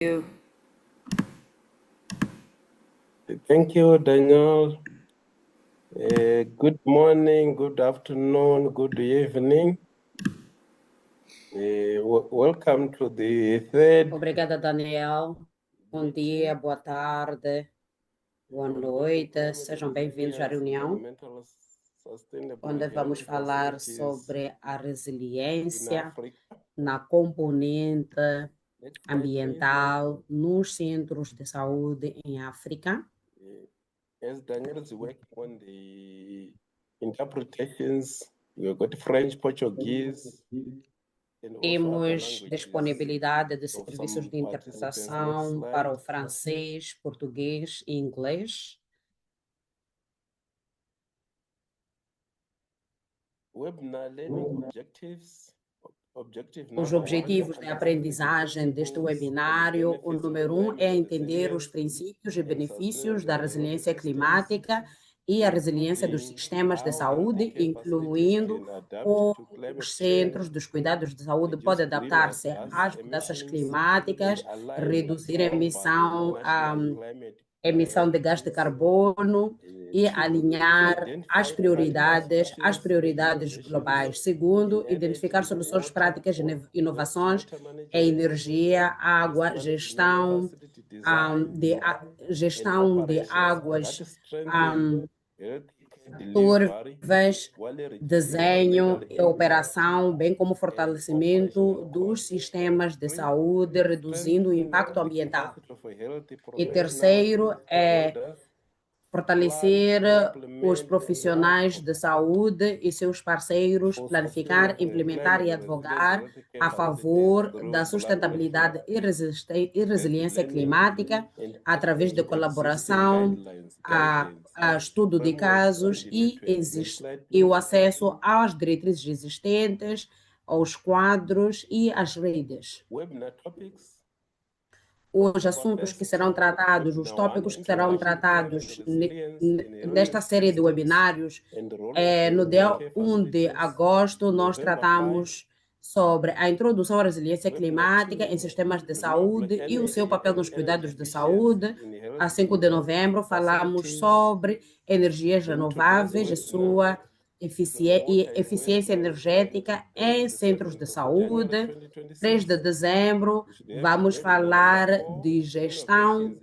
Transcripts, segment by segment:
you. Thank you, Daniel. Good morning, good afternoon, good evening. Welcome to the third. Obrigada, Daniel. Bom dia, boa tarde, boa noite. Sejam bem-vindos à reunião, onde vamos falar sobre a resiliência na componente ambiental nos centros de saúde em África. As Daniel is working on the interpretations, we've got French, Portuguese. Temos disponibilidade de serviços de interpretação para o francês, português e inglês. Webinar learning objectives. Os objetivos de aprendizagem deste webinário, o número 1 é entender os princípios e benefícios da resiliência climática e a resiliência dos sistemas de saúde, incluindo como os centros dos cuidados de saúde podem adaptar-se às mudanças climáticas, reduzir a emissão de gás de carbono e alinhar as prioridades globais. Segundo, identificar soluções práticas e inovações em energia, água, gestão de águas turvas, desenho e operação, bem como fortalecimento dos sistemas de saúde, reduzindo o impacto ambiental. E terceiro é fortalecer os profissionais de saúde e seus parceiros, planificar, implementar e advogar a favor da sustentabilidade e resiliência climática através de colaboração, a estudo de casos e o acesso às diretrizes existentes, aos quadros e às redes. Os assuntos que serão tratados, os tópicos que serão tratados nesta série de webinários, no dia 1 de agosto, nós tratamos sobre a introdução à resiliência climática em sistemas de saúde e o seu papel nos cuidados de saúde. A 5 de novembro, falamos sobre energias renováveis e sua eficiência energética em centros de saúde. 3 de dezembro, vamos falar de gestão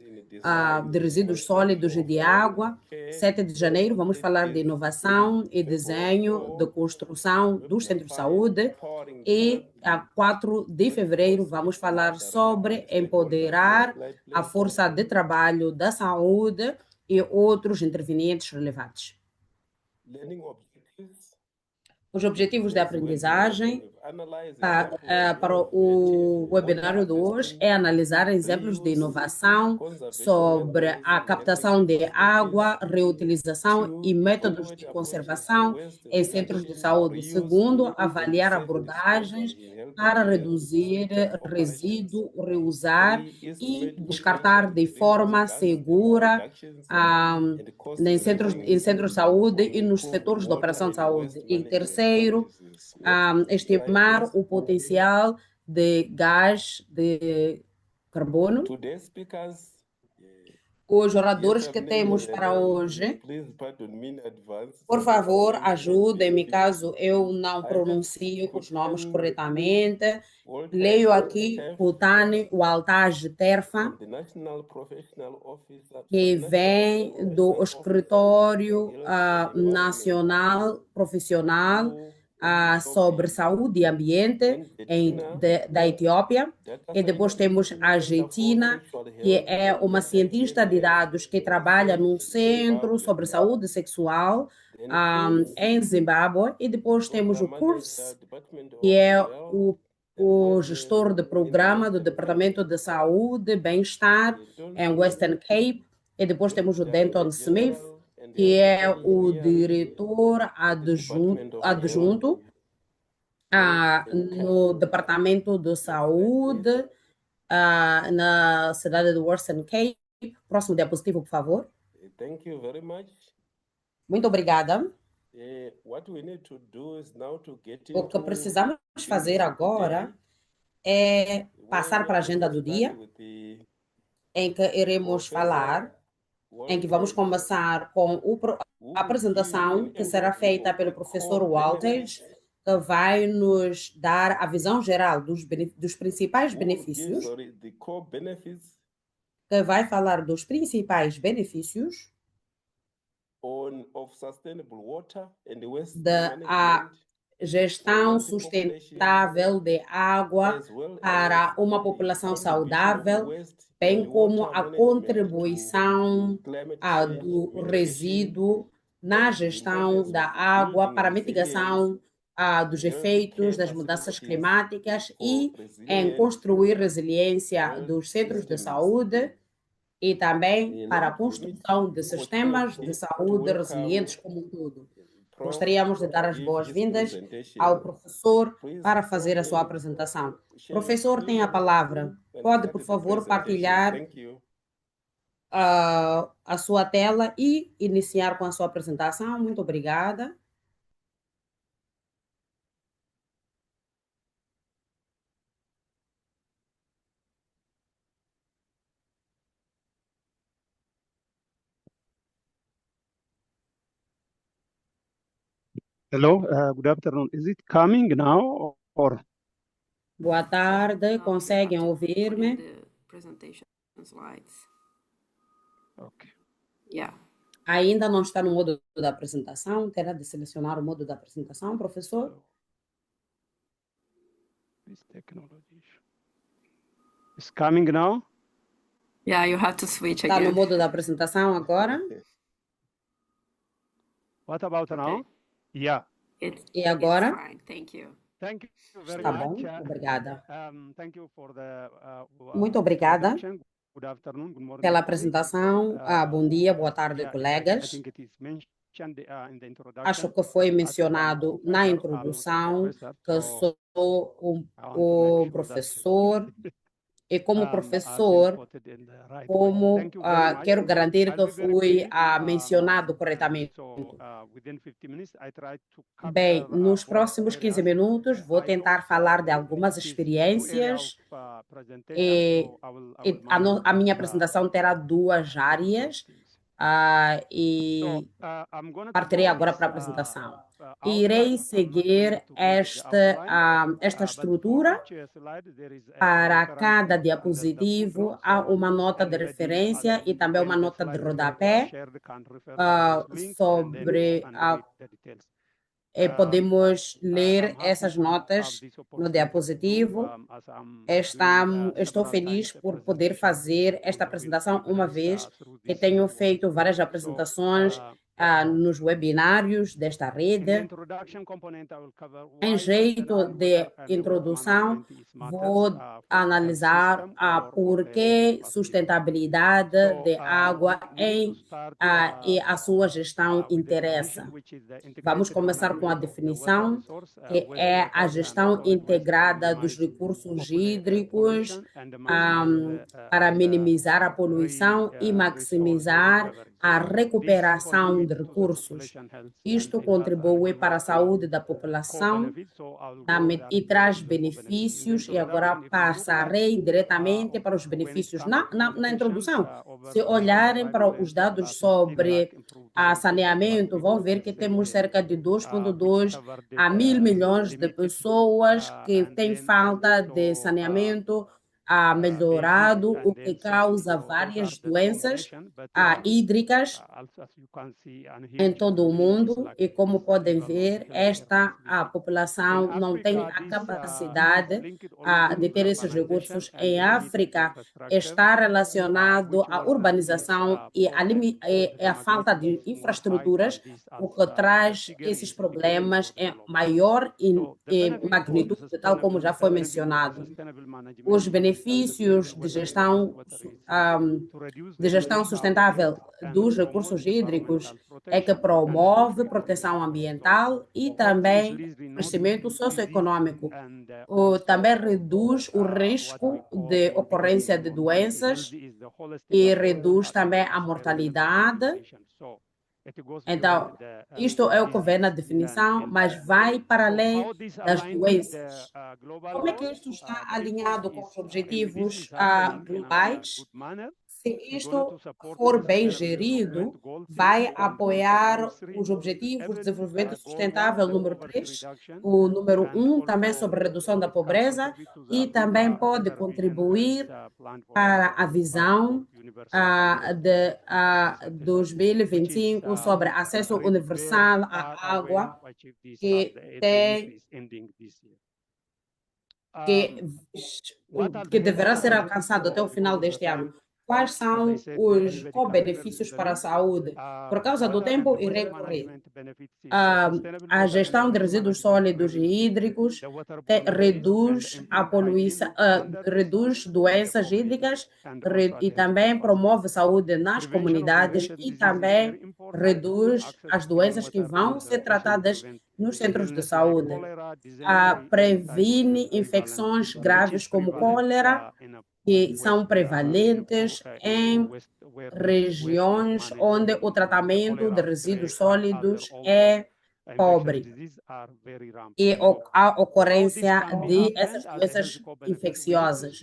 de resíduos sólidos e de água. 7 de janeiro, vamos falar de inovação e desenho de construção dos centros de saúde. E a 4 de fevereiro, vamos falar sobre empoderar a força de trabalho da saúde e outros intervenientes relevantes. Os objetivos de aprendizagem para o webinário de hoje é analisar exemplos de inovação sobre a captação de água, reutilização e métodos de conservação em centros de saúde. Segundo, avaliar abordagens para reduzir resíduo, reusar e descartar de forma segura em centros de saúde e nos setores de operação de saúde. E terceiro, estimar o potencial de gás de carbono. Os oradores que temos para hoje, por favor, ajudem-me caso eu não pronuncie os nomes corretamente. Leio aqui Putani Waltaj Terfa, que vem do Escritório Nacional Profissional sobre Saúde e Ambiente da Etiópia. E depois temos a Getina, que é uma cientista de dados que trabalha num centro sobre saúde sexual em Zimbábue. E depois temos o Kurs, que é o gestor de programa do Departamento de Saúde e Bem-Estar em Western Cape. E depois temos o Denton Smith, que é o diretor adjunto no Departamento de Saúde na cidade de Western Cape. Próximo diapositivo, por favor. Thank you very much. Muito obrigada. What we need to do is now to get O que precisamos fazer agora é passar para a Where agenda we'll do start dia, with the em que iremos Professor falar, em que vamos Walters, começar com who a will give apresentação an que será overview feita of pelo the professor core Walters, benefits, que vai nos dar a visão geral dos principais who will give, benefícios, the core benefits que vai falar dos principais benefícios of sustainable water and waste da a management for gestão healthy population, sustentável de água as well para as uma the população contribution of saudável, waste and bem como water a management to contribuição climate change do mitigation resíduo na and the gestão importance da of água building para a resilience mitigação dos in healthy efeitos care das mudanças facilities climáticas for e em resilient construir resiliência health dos centros de systems. saúde e também para a Now, we need construção de sistemas de fortunately to saúde welcome resilientes como um todo. Prof Gostaríamos de dar to as give his boas-vindas ao presentation. professor Please, para Prof, fazer a sua can you apresentação. share your Professor, tem a screen palavra. and Pode, por start the favor, presentation? partilhar Thank you. a sua tela e iniciar com a sua apresentação. Muito obrigada. Hello, good afternoon. Is it coming now or? Boa tarde, conseguem ouvir-me? Presentation slides. Okay. Yeah. Ainda não está no modo da apresentação? Terá de selecionar o modo da apresentação, professor? This technology issue. It's coming now? Yeah, you have to switch Está no again. modo da apresentação agora? What about now? Okay. Yeah. E agora? It's fine. Thank you. Thank you very Tá much. bom, obrigada. Thank you for the Muito obrigada introduction. Good afternoon, good morning, pela colleagues. apresentação. Bom dia, boa tarde, Yeah, I colegas. think it is mentioned in the introduction. Acho que foi As I'm mencionado na professor, I'm not a introdução professor, que so sou I want to make o sure that professor e como I've been professor, quoted in the right way. como Thank you very much. quero garantir I'll que be very fui brief. mencionado corretamente. So within 50 minutes, I try to Bem, cover nos all próximos 15 areas. minutos vou I know tentar falar de algumas it is two area of experiências presentation, e, so I will a minha manage apresentação terá duas those áreas things. So e I'm going to partirei go agora this para a apresentação. outline. Irei I'm not going seguir to go with the outline, esta but for estrutura. each slide there is a Para reference cada and then the diapositivo footnotes. há uma nota de And the referência e também uma when the nota de slides get rodapé shared, can refer to those links and then go sobre and read the details. podemos ler I'm happy essas to have notas this no opportunity to diapositivo. as I'm doing Estou several feliz times the por poder presentation fazer to esta the apresentação uma webinars vez through que this tenho way. feito várias So apresentações nos webinários desta in the rede. introduction component, I will cover Em why jeito sustainable de water and waste introdução, management is matters vou for the health analisar system or por the que water facility. sustentabilidade So de água we need to start e a sua gestão with the interessa. definition, which is the Vamos integrated começar com a management of the water definição, resource, que é a wastewater and gestão solid waste to integrada dos minimize recursos hídricos pollution and maximize para the minimizar a poluição e resource maximizar recovery. a This recuperação de contributes to the recursos. population health Isto and has contribui para a saúde da core população benefits, so I will e go directly traz to the core benefits. In the benefícios, e agora introduction, if you look at passarei diretamente para os when it benefícios. comes to Na sanitation, introdução, over se olharem para os 2.5 dados cities take back sobre improved a sanitation, but saneamento, vão ver que because temos cerca de which 2,2 cover the a 1.000 milhões de limited pessoas que and têm then falta de so saneamento basic melhorado, o and que then safety. causa So those are várias the doenças combination, but hídricas also as you can see and em huge todo o populations mundo lack e como podem several of ver, healthcare a facilities. In população não tem Africa, a this is capacidade linked also de to ter esses urbanization recursos. and Em the limited África, infrastructure, está relacionado which à was the previous urbanização e problem. a The falta magnitude de is more high, infraestruturas, but this o as que the traz figure esses is decreasing problemas for the em global. maior So the benefit of the magnitude, tal como já foi mencionado. sustainable management Os of benefícios sustainable de water and gestão wastewater is um, to reduce de the gestão risks associated sustentável and dos promote recursos hídricos environmental é que protection and promove economic proteção development. ambiental e So também obviously not crescimento disease socioeconômico. and Também also reduz o what we risco call de morbidity ocorrência and de mortality. doenças Healthy is the holistic e approach reduz to também a health care wellness and mortalidade. population. So Então, isto é o que vem na definição, mas vai para além das doenças. Como é que isto está alinhado com os objetivos globais? Se isto for bem gerido, vai apoiar os Objetivos de Desenvolvimento Sustentável número 3, o número 1 também sobre redução da pobreza e também pode contribuir para a visão de 2025 sobre acesso universal à água que tem que, que deverá ser alcançado até o final deste ano. Quais são os co-benefícios para a saúde? Por causa do tempo, irei correr. A gestão de resíduos sólidos e hídricos reduz a poluição, reduz doenças hídricas e também promove saúde nas comunidades e também reduz as doenças que vão ser tratadas nos centros de saúde. Previne infecções graves como cólera, que são prevalentes em regiões onde o tratamento de resíduos sólidos é pobre e a ocorrência de essas doenças infecciosas.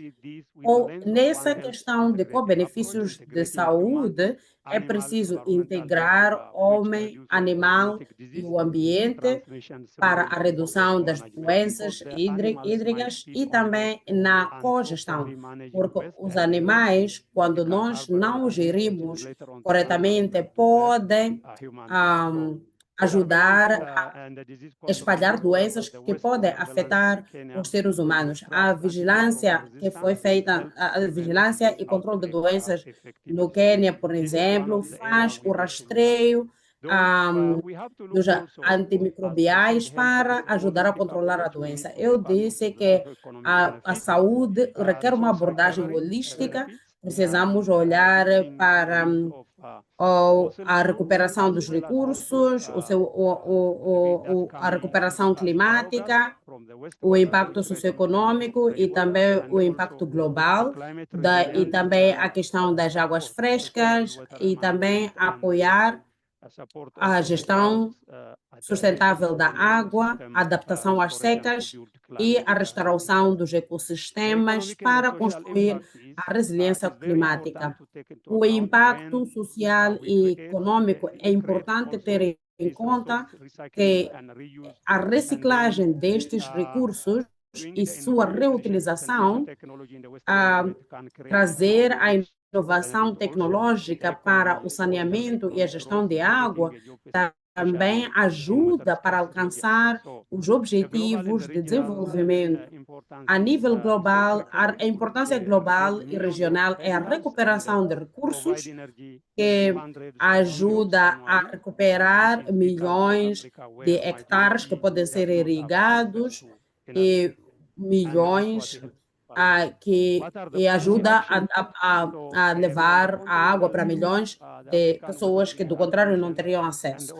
Nessa questão de co-benefícios de saúde, é preciso integrar homem, animal e o ambiente para a redução das doenças hídricas e também na cogestão, porque os animais, quando nós não os gerimos corretamente, podem ajudar a espalhar doenças que podem afetar os seres humanos. A vigilância que foi feita, a vigilância e controle de doenças no Quênia, por exemplo, faz o rastreio dos antimicrobiais para ajudar a controlar a doença. Eu disse que a saúde requer uma abordagem holística, precisamos olhar para a recuperação dos recursos, a recuperação climática, o impacto socioeconômico e também o impacto global, e também a questão das águas frescas e também apoiar a gestão sustentável da água, a adaptação às secas e a restauração dos ecossistemas para construir a resiliência climática. O impacto social e econômico é importante ter em conta que a reciclagem destes recursos e sua reutilização, trazer a inovação tecnológica para o saneamento e a gestão de água, também ajuda para alcançar os objetivos de desenvolvimento. A nível global, a importância global e regional é a recuperação de recursos, que ajuda a recuperar milhões de hectares que podem ser irrigados e milhões que ajuda a levar a água para milhões de pessoas que, do contrário, não teriam acesso.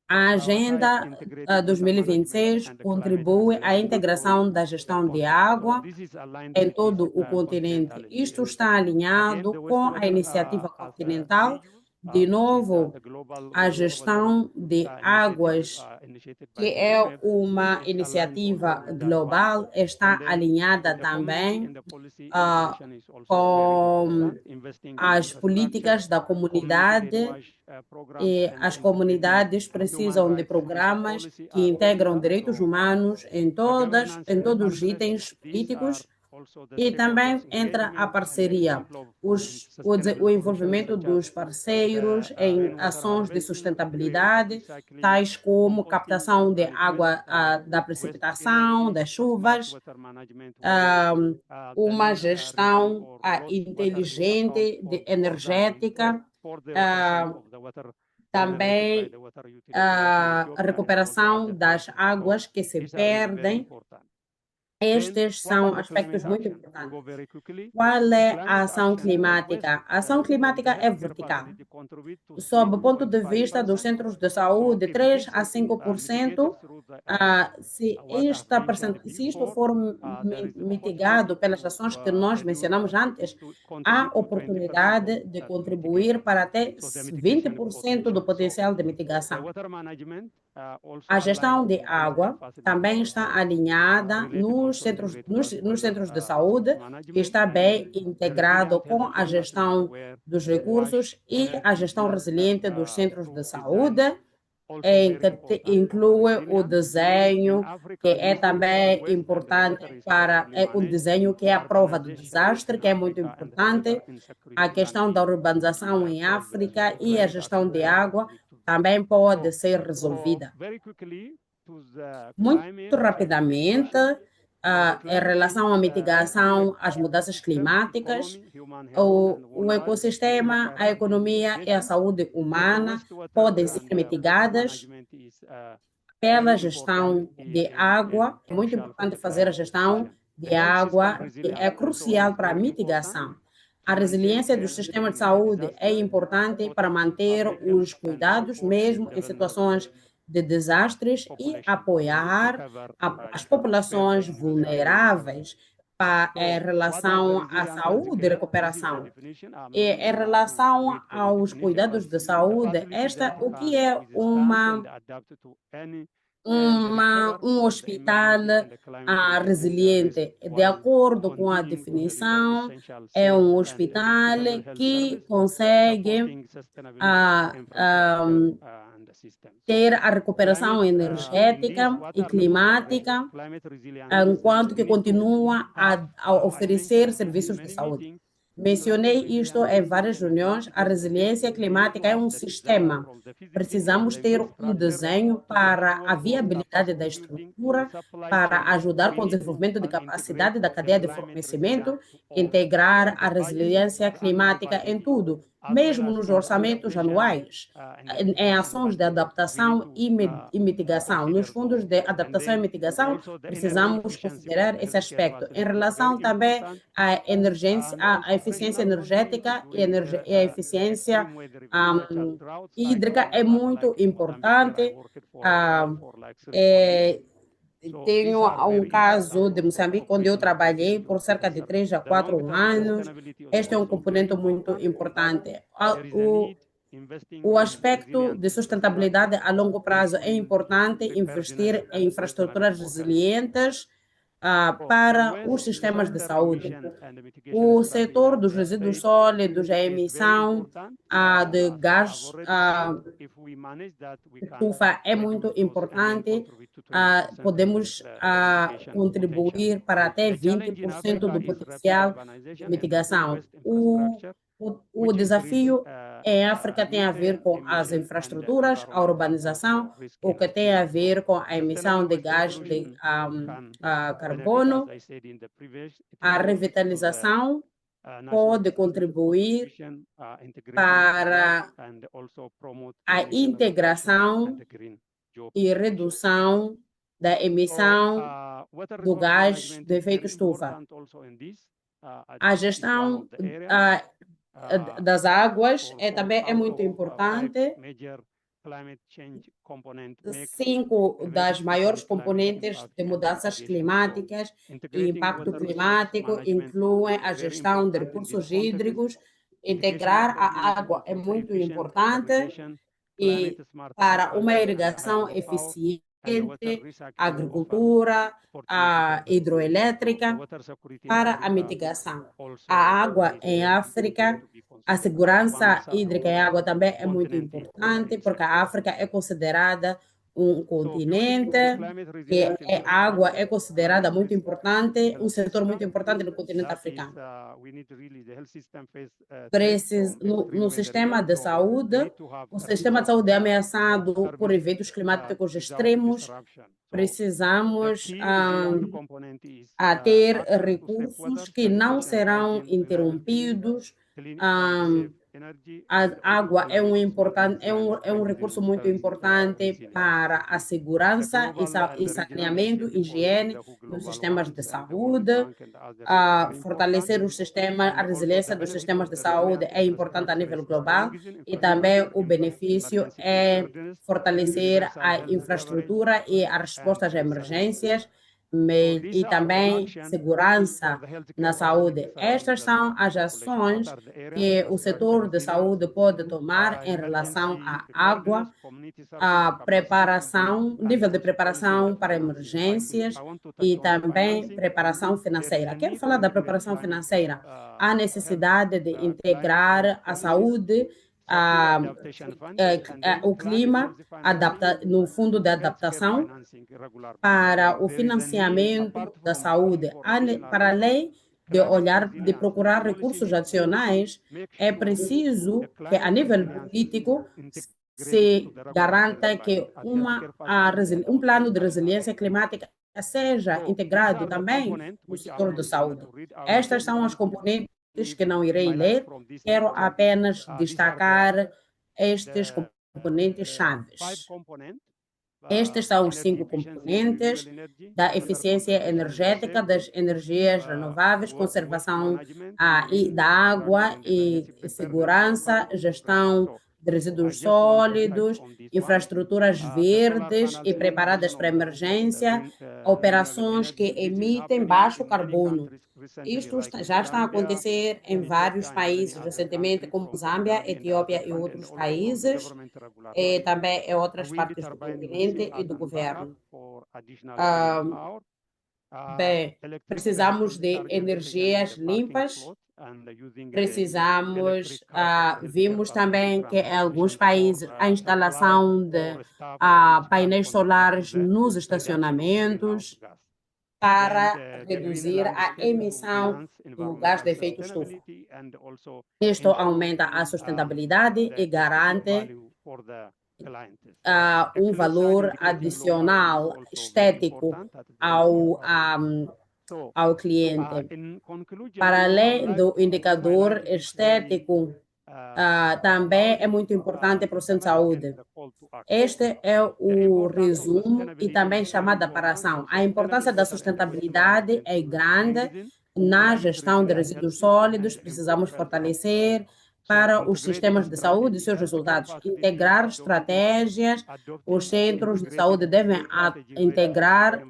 A Agenda 2026 contribui à integração da gestão de água em todo o continente. Isto está alinhado com a iniciativa continental. De novo, a gestão de águas, que é uma iniciativa global, está alinhada também com as políticas da comunidade, e as comunidades precisam de programas que integram direitos humanos em todos os itens políticos. E também entra a parceria, o envolvimento dos parceiros em ações de sustentabilidade, tais como captação de água da precipitação, das chuvas, uma gestão inteligente energética, também a recuperação das águas que se perdem Estes são aspectos muito importantes. Qual é a ação climática? A ação climática é vertical. Sob o ponto de vista dos centros de saúde, 3 a 5%, se isto for mitigado pelas ações que nós mencionamos antes, há oportunidade de contribuir para até 20% do potencial de mitigação. A gestão de água também está alinhada nos centros de saúde, que está bem integrado com a gestão dos recursos e a gestão resiliente dos centros de saúde, em que inclui o desenho, que é também importante o desenho que é a prova do desastre, que é muito importante, a questão da urbanização em África e a gestão de água também pode ser resolvida. Muito rapidamente, em relação à mitigação às mudanças climáticas, o ecossistema, a economia e a saúde humana podem ser mitigadas pela gestão de água. É muito importante fazer a gestão de água, que é crucial para a mitigação. A resiliência do sistema de saúde é importante para manter os cuidados, mesmo em situações de desastres, e apoiar as populações vulneráveis em relação à saúde e recuperação. E em relação aos cuidados de saúde, o que é um hospital resiliente? De acordo com a definição, é um hospital que consegue ter a recuperação energética e climática, enquanto que continua a oferecer serviços de saúde. Mencionei isto em várias reuniões. A resiliência climática é um sistema. Precisamos ter um desenho para a viabilidade da estrutura, para ajudar com o desenvolvimento de capacidade da cadeia de fornecimento, integrar a resiliência climática em tudo, mesmo nos orçamentos anuais, em ações de adaptação e mitigação. Nos fundos de adaptação e mitigação, precisamos considerar esse aspecto. Em relação também à eficiência energética e a eficiência hídrica é muito importante. Tenho um caso de Moçambique, onde eu trabalhei por cerca de 3 a 4 anos. Este é um componente muito importante. O aspecto de sustentabilidade a longo prazo é importante investir em infraestruturas resilientes para os sistemas de saúde. O setor dos resíduos sólidos, a emissão de gás estufa é muito importante. Podemos contribuir para até 20% do potencial de mitigação. O desafio em África tem a ver com as infraestruturas, a urbanização, o que tem a ver com a emissão de gás de carbono. A revitalização pode contribuir para a integração e redução da emissão do gás de efeito estufa. A gestão das águas também é muito importante. 5 das maiores componentes de mudanças climáticas e impacto climático incluem a gestão de recursos hídricos. Integrar a água é muito importante e para uma irrigação eficiente, agricultura, hidroelétrica, para a mitigação. A água em África, a segurança hídrica em água também é muito importante, porque a África é considerada um continente, que a água é considerada muito importante, um setor muito importante no continente africano. No sistema de saúde, o sistema de saúde é ameaçado por eventos climáticos extremos. Precisamos ter recursos que não serão interrompidos A água é um recurso muito importante para a segurança e saneamento, higiene nos sistemas de saúde. Fortalecer a resiliência dos sistemas de saúde é importante a nível global e também o benefício é fortalecer a infraestrutura e a resposta às emergências e também segurança na saúde. Estas são as ações que o setor de saúde pode tomar em relação à água, a preparação, nível de preparação para emergências e também preparação financeira. Quero falar da preparação financeira. Há necessidade de integrar a saúde, o clima, no fundo de adaptação para o financiamento da saúde, para além de olhar, de procurar recursos adicionais, é preciso que, a nível político, se garanta que um plano de resiliência climática seja integrado também no setor da saúde. Estas são as componentes que não irei ler, quero apenas destacar estes componentes chaves. Estes são os 5 componentes da eficiência energética, das energias renováveis, conservação da água e segurança, gestão de resíduos sólidos, infraestruturas verdes e preparadas para emergência, operações que emitem baixo carbono. Isto já está a acontecer em vários países recentemente, como Zâmbia, Etiópia e outros países, e também em outras partes do continente e do governo. Bem, precisamos de energias limpas, vimos também que em alguns países a instalação de painéis solares nos estacionamentos para reduzir a emissão do gás de efeito estufa. Isto aumenta a sustentabilidade e garante um valor adicional estético ao cliente. Para além do indicador estético, também é muito importante para o centro de saúde. Este é o resumo e também chamada para ação. A importância da sustentabilidade é grande na gestão de resíduos sólidos. Precisamos fortalecer para os sistemas de saúde e seus resultados. Integrar estratégias, os centros de saúde devem integrar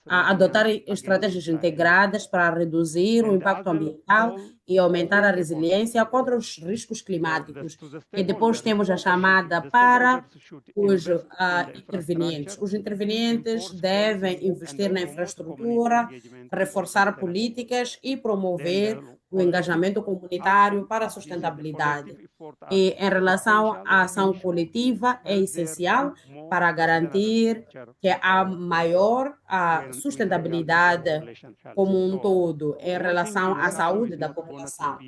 adotar estratégias integradas para reduzir o impacto ambiental e aumentar a resiliência contra os riscos climáticos. E depois temos a chamada para os intervenientes. Os intervenientes devem investir na infraestrutura, reforçar políticas e promover o engajamento comunitário para a sustentabilidade. E em relação à ação coletiva, é essencial para garantir que há maior sustentabilidade como um todo em relação à saúde da população.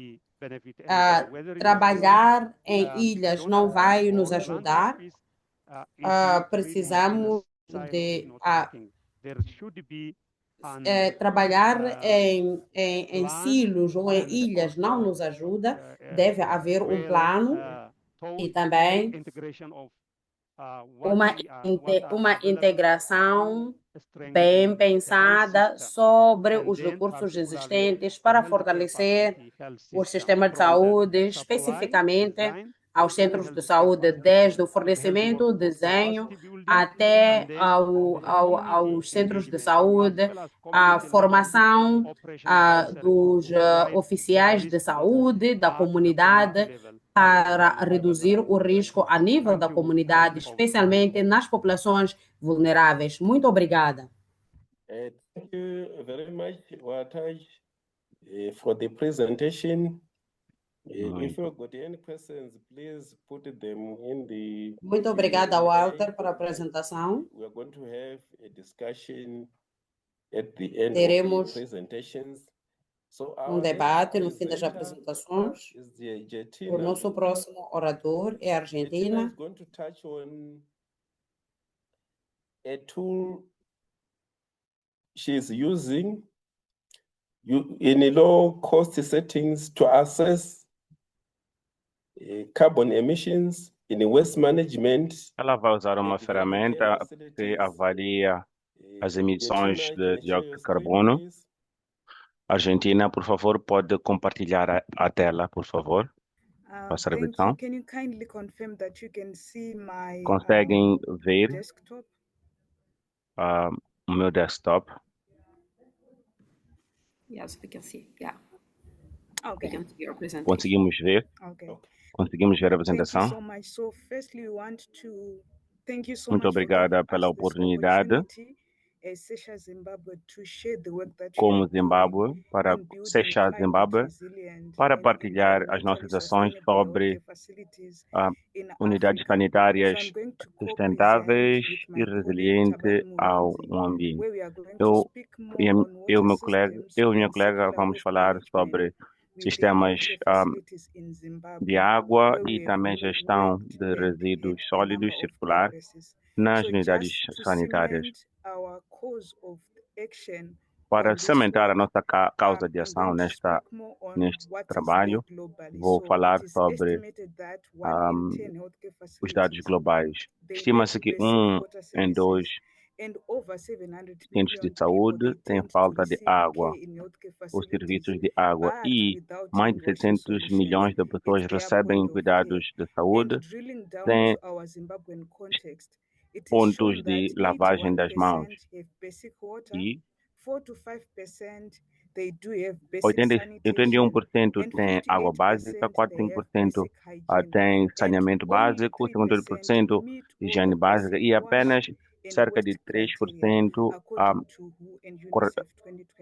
Trabalhar em ilhas não vai nos ajudar. Precisamos de trabalhar em silos ou em ilhas não nos ajuda. Deve haver um plano e também uma integração bem pensada sobre os recursos existentes para fortalecer o sistema de saúde, especificamente aos centros de saúde, desde o fornecimento, o desenho, até aos centros de saúde, a formação dos oficiais de saúde, da comunidade, para reduzir o risco a nível da comunidade, especialmente nas populações vulneráveis. Muito obrigada. Thank you very much, Walter, for the presentation. If you've got any questions, please put them in the. Muito obrigada, Walter, pela apresentação. We are going to have a discussion at the end Teremos of the presentations. So debate no fim das apresentações. O nosso próximo orador é a Argentina. Is going to touch on a tool she's using in low cost settings to assess carbon emissions, in waste management. Ela vai usar uma developing ferramenta que facilities, avalia as emissões Argentina, de can you dióxido share de your screen, carbono. please? Argentina, por favor, pode compartilhar a tela, por favor. Faça a Thank you. revisão. Can you kindly confirm that you can see my Conseguem ver desktop? o meu desktop? Yes, we can see. Yeah, we Okay. can see your presentation. Conseguimos ver? Okay. Conseguimos ver a Thank you apresentação? so much. So firstly, we want to thank you so Muito much for obrigada giving pela us this oportunidade, opportunity as Sechas Zimbabwe to share the work that you como are doing Zimbábue, para in building Sechas climate Zimbábue, resilient para and partilhar as environmentally nossas ações sustainable sobre healthcare facilities unidades in Africa. So sanitárias I'm going to co-present sustentáveis with e my colleague resilientes Tabani ao Murinzi, ambiente. where we are going to Eu speak e more on eu, water meu colega, systems eu e minha and colega circular vamos waste falar management sobre within sistemas healthcare facilities in de Zimbabwe, água where e we have também gestão worked de and resíduos had a sólidos number of circular progresses. nas So unidades just to sanitárias. cement our cause of action Para on this cimentar a work, nossa causa de I'm ação going to neste speak more on what is trabalho, there globally. vou So falar it is sobre estimated that 1 in 10 healthcare os dados facilities, globais. they Estima-se lack que basic water em dois services, and over 700 centros de million people, saúde they têm tend to falta de receive água care in healthcare ou serviços facilities, de água but e without mais de universal 700 solutions milhões de at pessoas their recebem point of care. cuidados de saúde And drilling down sem to our Zimbabwean context, it is pontos shown de that lavagem das mãos 81% have basic water, e 4 to 5% they do have basic 81% sanitation, and tem água básica, 58% they have 45% basic hygiene, tem and saneamento only básico, 3% 58% meet all higiene the básica basic e wash apenas and cerca de waste criteria, 3% according to WHO and corre- UNICEF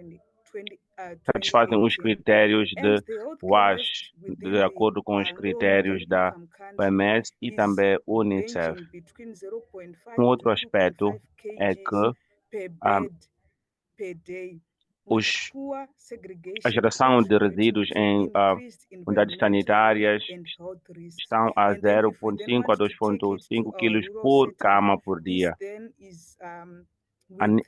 2020, satisfazem os 2018. critérios And de the healthcare WASH, waste de within the acordo com os low critérios middle da income country OMS e is também Unicef. ranging between 0.5 Outro to aspecto 2.5 é kgs que per ah, bed per day, with os, poor a segregation geração de contributing resíduos to em increased unidades environmental sanitárias and health risks. estão a And then if we then 0,5 a want to take it to 2,5 our quilos rural por setting, cama por this dia. then is A with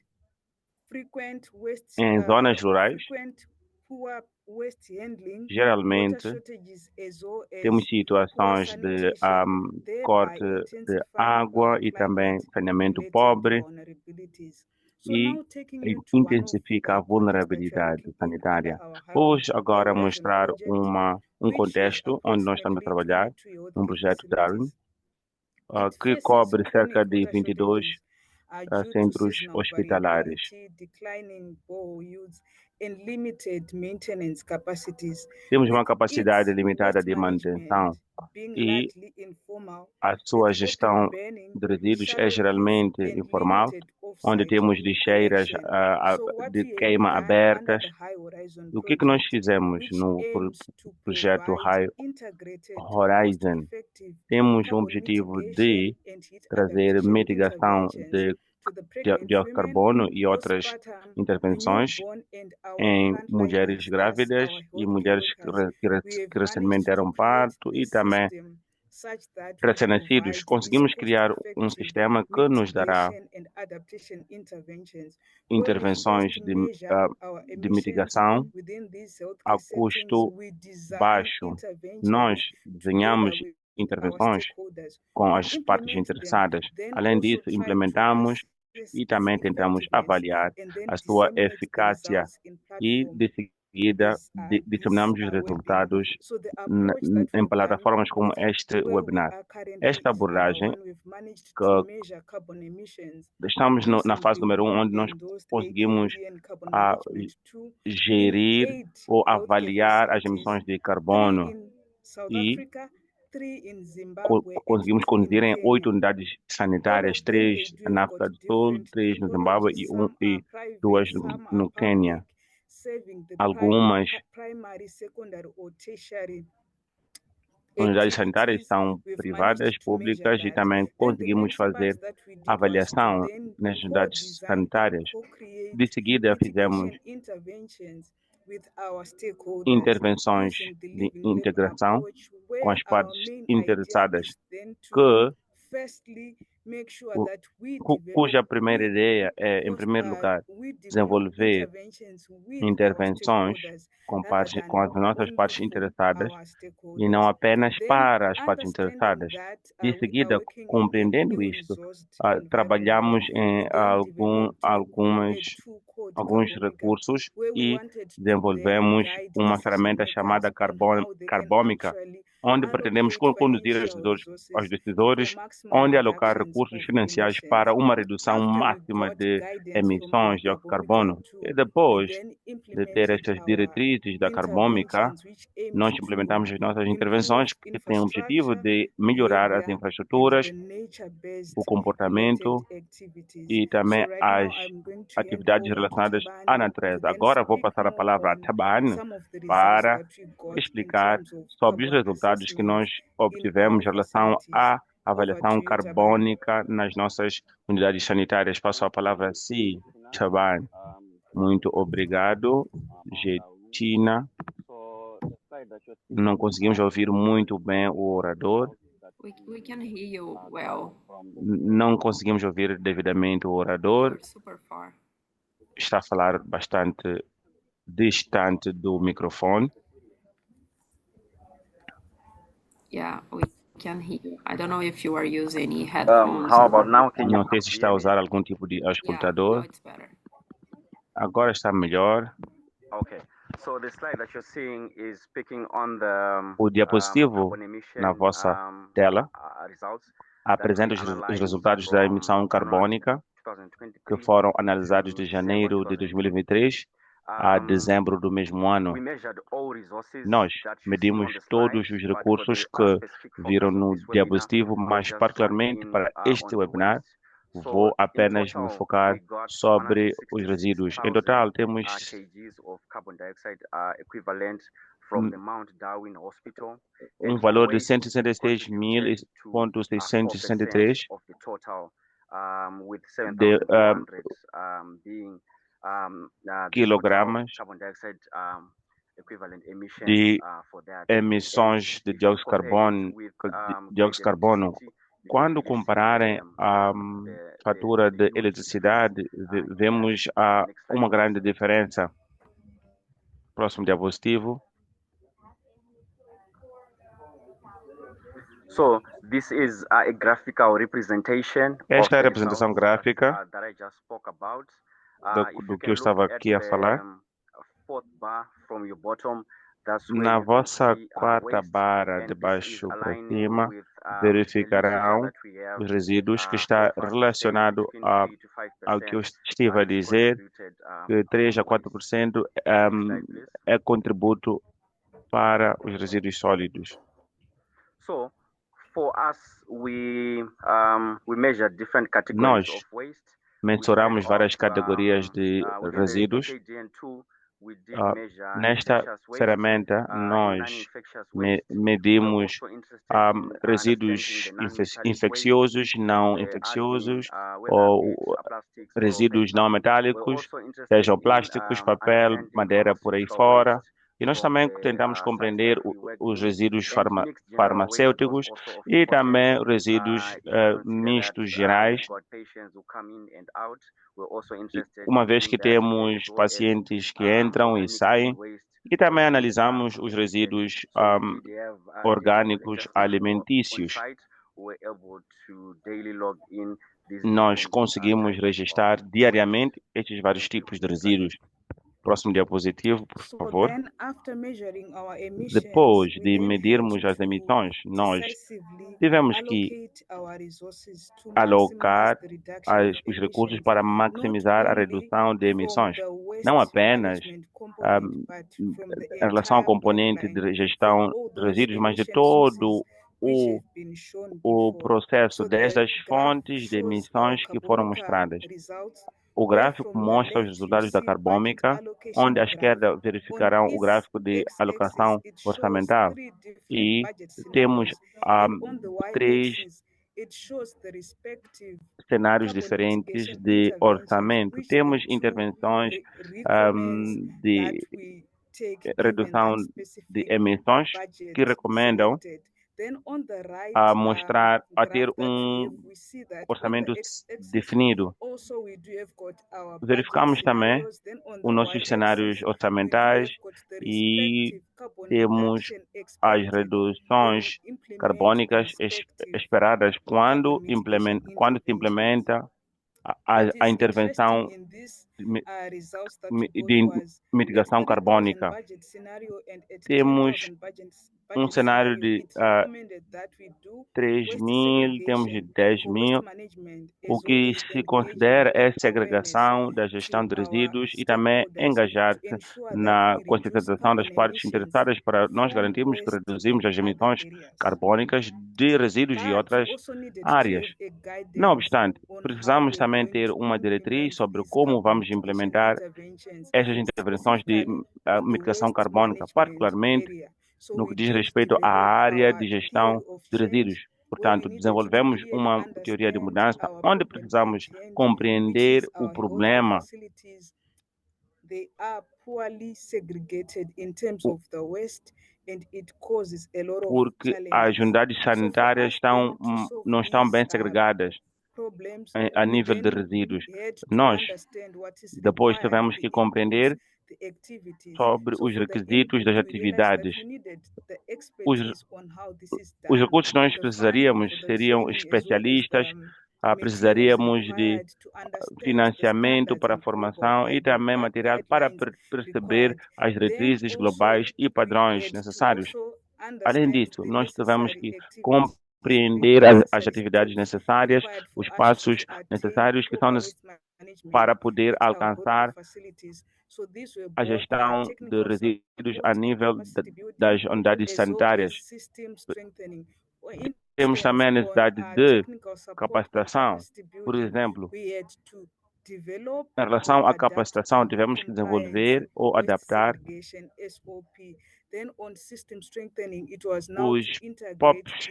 frequent waste, Em zonas rurais, frequent poor waste handling, water geralmente, shortages, as well temos as poor situações de sanitation, corte thereby de intensifying água our e também climate saneamento related pobre vulnerabilities. So e now taking you to one of intensifica a projects that we are vulnerabilidade looking in under sanitária. our Hoje, agora, Horizon mostrar project, um which is contexto onde nós estamos a approximately trabalhar, 22 projeto healthcare Darwin, facilities. It que faces cobre cerca chronic de water 22 shortages due to centros seasonal hospitalares. variability, declining borehole yields, and limited maintenance capacities, Temos with uma capacidade its limitada waste de manutenção management being e largely informal, a sua with gestão open burning, de resíduos é shallow use, geralmente and informal, limited onde off-site temos lixeiras collection. So what de we have queima done under abertas. the High Horizon O que nós project, fizemos which no aims to projeto provide High integrated, Horizon, cost-effective temos o carbon objetivo mitigation de and heat trazer adaptation mitigação interventions to the de pregnant dióxido de women, carbono e outras postpartum, the intervenções newborn, and our em frontline mulheres staff, grávidas our e healthcare mulheres workers. We have que managed recentemente to deram create parto e this também system such that we recém-nascidos. provide these Conseguimos criar um cost-effective sistema que nos dará mitigation and adaptation interventions, where we intervenções first measure our de emissions mitigação within these a healthcare settings. custo We design baixo. Nós interventions desenhamos together with our intervenções stakeholders. com We as partes implement them, interessadas. then Além also disso, try to implementamos assess e também its tentamos effectiveness, avaliar and then a sua disseminate the eficácia results in e, platform de seguida, as disseminamos this os webinar. resultados So the approach that em we've done plataformas como with este where we webinar. are currently Esta is number abordagem, one, we've managed to que measure carbon emissions estamos na fase using the número 1, WHO onde nós endorsed conseguimos AKP and carbon a management tool in gerir 8 ou healthcare avaliar as facilities, emissões de 3 carbono in South e Africa, 3 in Zimbabwe, and conseguimos 2 in conduzir em 8 Kenya. unidades All sanitárias, of them, they 3 do na have got África do Sul, different 3 no Zimbábue technologies. e Some are 2 private, some are no Quênia. public, serving the Algumas primary, secondary, or tertiary unidades sanitárias activities. são We've privadas, managed to measure públicas e that. também And the conseguimos next part fazer that we did was to avaliação then nas unidades co-design and sanitárias. co-create De seguida, fizemos mitigation interventions with our stakeholders intervenções using the de Living Lab integração approach, com where as our partes main idea interessadas is then to que firstly make sure cu- that we cuja develop primeira ideia é, em primeiro lugar, desenvolver interventions with intervenções com as nossas partes interessadas e não apenas para as partes interessadas. Em seguida, compreendendo isto, trabalhamos em alguns recursos e desenvolvemos uma ferramenta chamada carbômica, onde pretendemos conduzir os decisores, onde alocar recursos financiais para uma redução máxima de emissões de dióxido de carbono. E depois de ter estas diretrizes da carbômica, nós implementamos as nossas intervenções que têm o objetivo de melhorar as infraestruturas, o comportamento e também as atividades relacionadas à natureza. Agora vou passar a palavra a Taban para explicar sobre os resultados que nós obtivemos em relação à avaliação carbônica nas nossas unidades sanitárias. Passo a palavra a si, Taban. Muito obrigado, Getina. Não conseguimos ouvir muito bem o orador. We can hear you well. Não conseguimos ouvir devidamente o orador. You're super far. Está a falar bastante distante do microfone. Yeah, we can hear you. I don't know if you are using any headphones. How about now? Can you Não sei se está a usar algum tipo de Yeah, now auscultador. it's better. Agora está melhor. Okay. So the slide that you're seeing is speaking on the O diapositivo carbon emission na vossa tela results apresenta os resultados da emissão carbônica que foram analisados de janeiro de 2023 a dezembro do mesmo ano. We measured all resources Nós that you see on medimos the todos slide, os but for recursos the que specific viram focus of no this webinar, diapositivo, I'll mas just particularmente zoom in, para este on the webinar waste. So vou in apenas me total, focar we got sobre os resíduos. Em total, temos kgs of carbon dioxide equivalent from the Mount Darwin Hospital. And for valor de waste, we contributed to 166.663 4% of the total, with de 7,400 being the quilogramas total carbon dioxide equivalent emissions de for that. emissões de If you dióxido de compare it carbono. with Dióxido de carbono. electricity, you can Quando really see compararem a fatura de huge eletricidade, vemos uma grande diferença. Próximo diapositivo. So this is a graphical representation Esta é a of the representação results gráfica that I just spoke about. If do you que eu can estava look at aqui a falar. the fourth bar from your bottom, that's where Na you can vossa see quarta waste, barra and de this is baixo para aligning cima, with verificarão the literature that we have os resíduos que so está far, relacionado between 3 to 5% ao que eu estive a dizer, contributed que 3 a from waste. 4% Next slide, please. é contributo para os resíduos sólidos. So, for us, we measure different categories Nós of waste. mensuramos várias categorias de resíduos. Nesta ferramenta, nós medimos resíduos infecciosos, não infecciosos, ou resíduos não metálicos, sejam plásticos, papel, madeira, por aí fora. E nós também tentamos compreender os resíduos farmacêuticos e também resíduos mistos gerais, uma vez que temos pacientes que entram e saem, e também analisamos os resíduos orgânicos alimentícios. Nós conseguimos registrar diariamente estes vários tipos de resíduos. Próximo diapositivo, por favor. Depois de medirmos as emissões, nós tivemos que alocar os recursos para maximizar a redução de emissões, não apenas em relação ao componente de gestão de resíduos, mas de todo o processo, desde as fontes de emissões que foram mostradas. O gráfico mostra os resultados da carbômica, onde à esquerda verificarão o gráfico de alocação orçamental. E temos 3 cenários diferentes de orçamento. Temos intervenções de redução de emissões que recomendam a mostrar, a ter orçamento definido. Verificamos também os nossos cenários orçamentais e temos as reduções carbônicas esperadas quando se implementa a intervenção de mitigação carbônica. Temos um cenário de 3.000, temos de 10.000. O que se considera é segregação da gestão de resíduos e também engajar-se na conscientização das partes interessadas para nós garantirmos que reduzimos as emissões carbônicas de resíduos e outras áreas. Não obstante, precisamos também ter uma diretriz sobre como vamos implementar estas intervenções de mitigação carbônica, particularmente no que diz respeito à área de gestão de resíduos. Portanto, desenvolvemos uma teoria de mudança onde precisamos compreender o problema porque as unidades sanitárias não estão bem segregadas a nível de resíduos. Nós, depois, tivemos que compreender sobre os requisitos das atividades. Os recursos que nós precisaríamos seriam especialistas, precisaríamos de financiamento para a formação e também material para perceber as diretrizes globais e padrões necessários. Além disso, nós tivemos que compreender as atividades necessárias, os passos necessários que são para poder alcançar a gestão de resíduos a nível das unidades sanitárias. Temos também a necessidade de capacitação. Por exemplo, em relação à capacitação, tivemos que desenvolver ou adaptar os POPs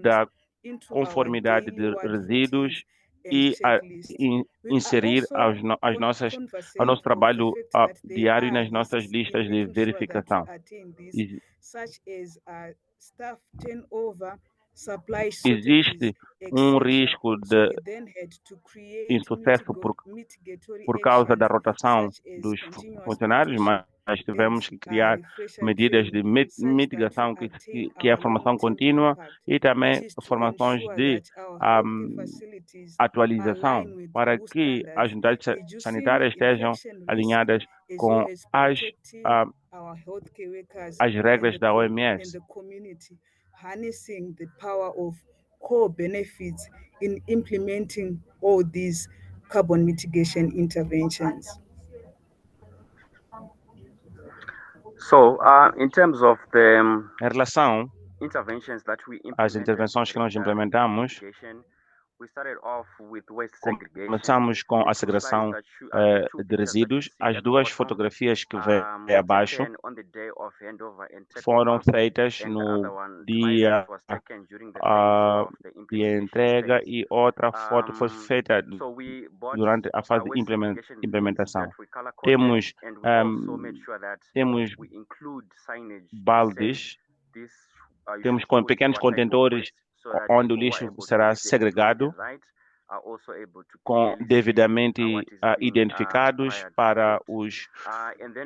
da conformidade de resíduos e inserir ao nosso trabalho diário nas nossas listas de verificação. Existe um risco de insucesso por causa da rotação dos funcionários, mas tivemos que criar medidas de mitigação, que é a formação contínua e também formações de atualização, para que as unidades sanitárias estejam alinhadas com as regras da OMS. Harnessing the power of core benefits in implementing all these carbon mitigation interventions. So, in terms of the Em relação interventions that we às intervenções que nós implementamos, começamos com a segregação de resíduos. As duas fotografias que vêm abaixo foram feitas no dia de entrega e outra foto foi feita durante a fase de implementação. Temos baldes, temos pequenos contentores onde o lixo será segregado, devidamente identificados para os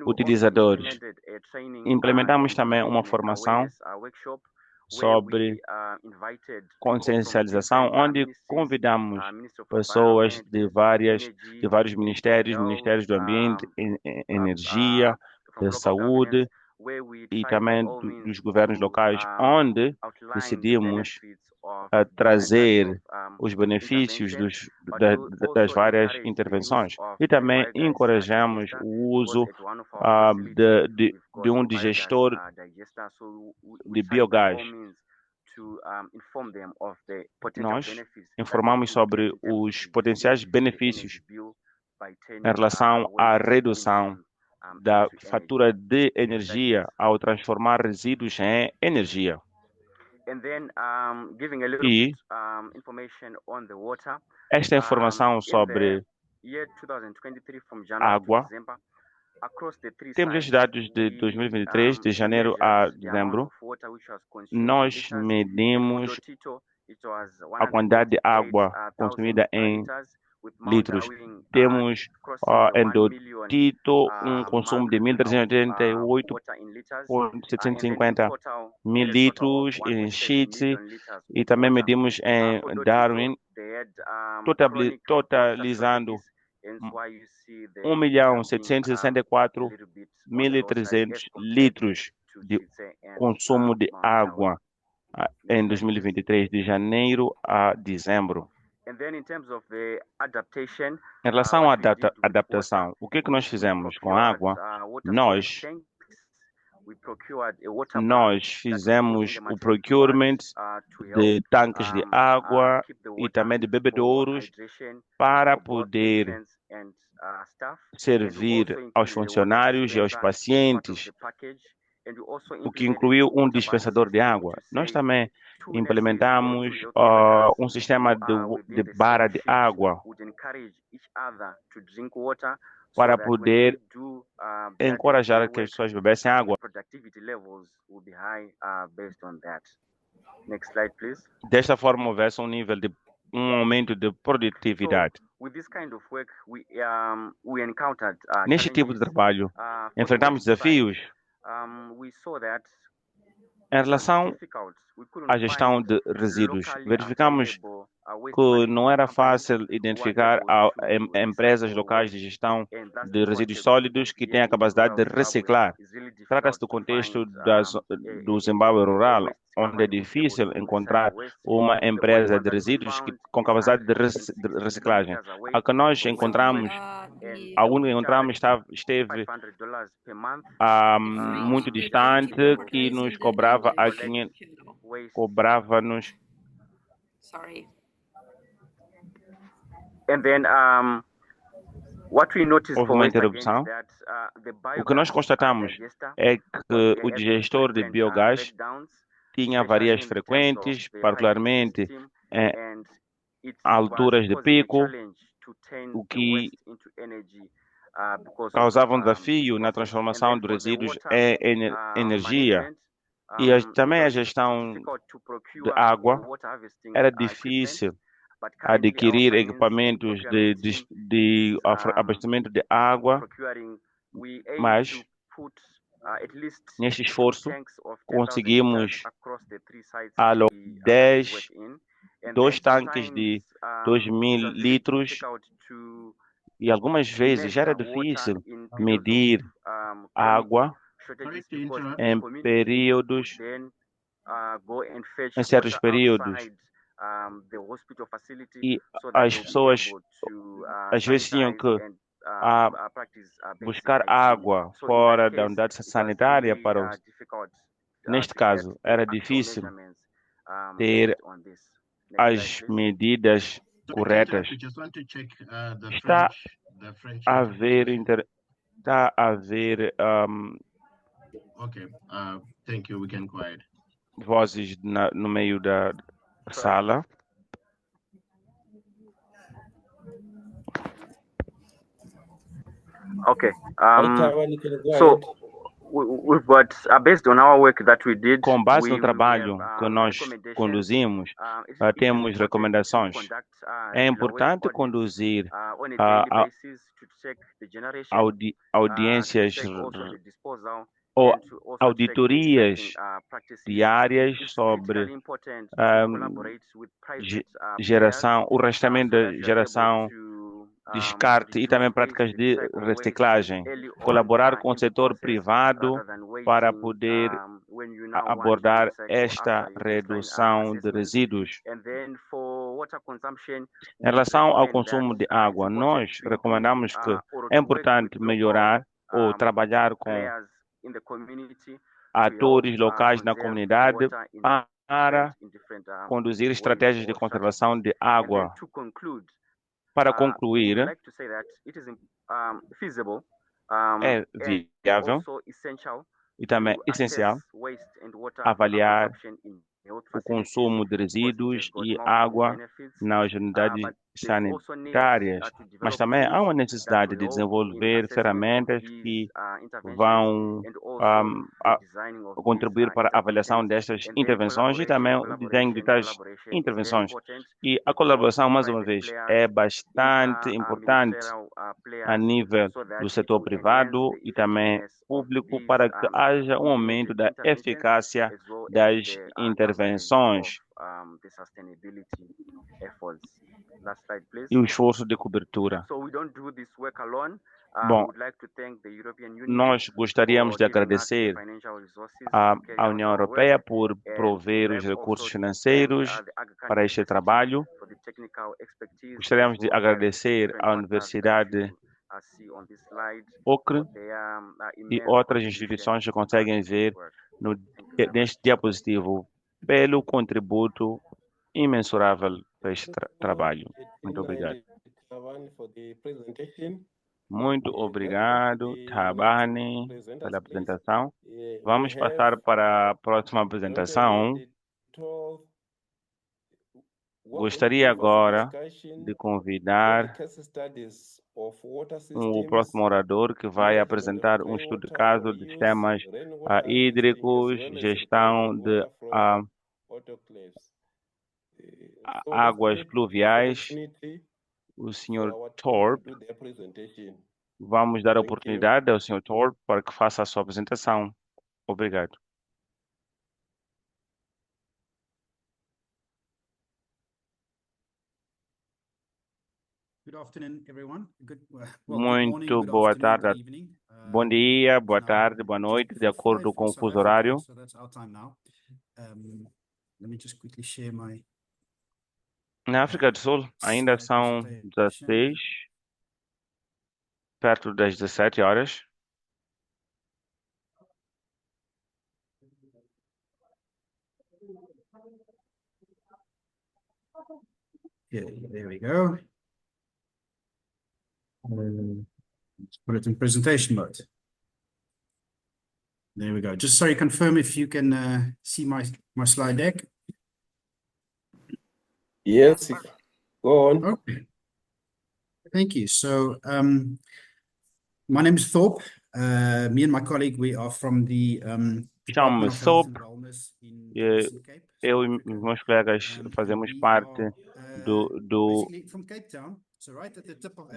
utilizadores. Implementamos também uma formação sobre consciencialização, onde convidamos pessoas de vários ministérios do ambiente, energia, da saúde e também dos governos locais, onde decidimos trazer os benefícios das várias intervenções e também encorajamos o uso de um digestor de biogás. Nós informamos sobre os potenciais benefícios em relação à redução da fatura de energia ao transformar resíduos em energia. E esta informação sobre água, Temos estes dados de 2023, de janeiro a dezembro. Nós medimos a quantidade de água consumida em litros. Temos em Dotito um consumo de 1.388.750 mil litros, em Chitse, e também medimos em Darwin, totalizando 1.764.300 litros de consumo de água em 2023, de janeiro a dezembro. Em relação à adaptação, o que nós fizemos com a água? Nós fizemos o procurement de tanques de água e também de bebedouros para poder servir aos funcionários e aos pacientes, o que incluiu um dispensador de água. Nós também implementamos um sistema de barra de água para poder encorajar que as pessoas bebessem água. Desta forma, houvesse um aumento de produtividade. Neste tipo de trabalho, enfrentamos desafios em relação à gestão de resíduos. Verificamos que não era fácil identificar empresas locais de gestão de resíduos sólidos que têm a capacidade de reciclar. Trata-se do contexto do Zimbábue rural, onde é difícil encontrar uma empresa de resíduos com capacidade de reciclagem. A que nós encontramos, a única que encontramos esteve muito distante, que nos cobrava a 500, cobrava-nos. Sorry. Houve uma interrupção. O que nós constatamos é que o digestor de biogás tinha avarias frequentes, particularmente em alturas de pico, o que causava um desafio na transformação de resíduos em energia. E também a gestão de água era difícil adquirir equipamentos de abastecimento de água, mas neste esforço conseguimos alocar 2 tanques de 2.000 litros, e algumas vezes era difícil medir água em períodos, em certos períodos, e as pessoas às vezes tinham que buscar água fora da unidade sanitária Neste caso, era difícil ter as medidas corretas. Está a haver thank you. We can quiet. Vozes no meio da sala. Okay. So we've got based on our work that we did. Com base no trabalho que nós conduzimos, temos recomendações. É importante conduzir audiências ou auditorias diárias sobre geração, o rastreamento da geração, descarte e também práticas de reciclagem. Colaborar com o setor privado para poder abordar esta redução de resíduos. Em relação ao consumo de água, nós recomendamos que é importante melhorar ou trabalhar com atores locais na comunidade para conduzir estratégias de conservação de água. Para concluir, é viável e também essencial avaliar o consumo de resíduos e água nas unidades sanitárias, mas também há uma necessidade de desenvolver ferramentas que vão contribuir para a avaliação destas intervenções e também o desenho de tais intervenções. E a colaboração, mais uma vez, é bastante importante a nível do setor privado e também público para que haja um aumento da eficácia das intervenções e o esforço de cobertura. Bom, nós gostaríamos de agradecer à União Europeia por prover os recursos financeiros para este trabalho. Gostaríamos de agradecer à Universidade Ocre e outras instituições que conseguem ver neste diapositivo pelo contributo imensurável para este trabalho. Muito obrigado. Muito obrigado, Thabane, pela apresentação. Vamos passar para a próxima apresentação. Gostaria agora de convidar o próximo orador que vai apresentar um estudo de caso de sistemas hídricos, gestão de águas pluviais, o Sr. Thorpe. Vamos dar a oportunidade ao Sr. Thorpe para que faça a sua apresentação. Obrigado. Muito boa tarde, bom dia, boa tarde, boa noite, de acordo com o fuso horário. Na África do Sul ainda são 16, perto das 17 horas. There we go. Let's put it in presentation mode. There we go. Just sorry, confirm if you can see my slide deck. Yes, go on. Okay. Thank you. So my name is Thorpe. Me and my colleague, we are from the Chamo-me Thorpe. Eu e meus colegas fazemos parte do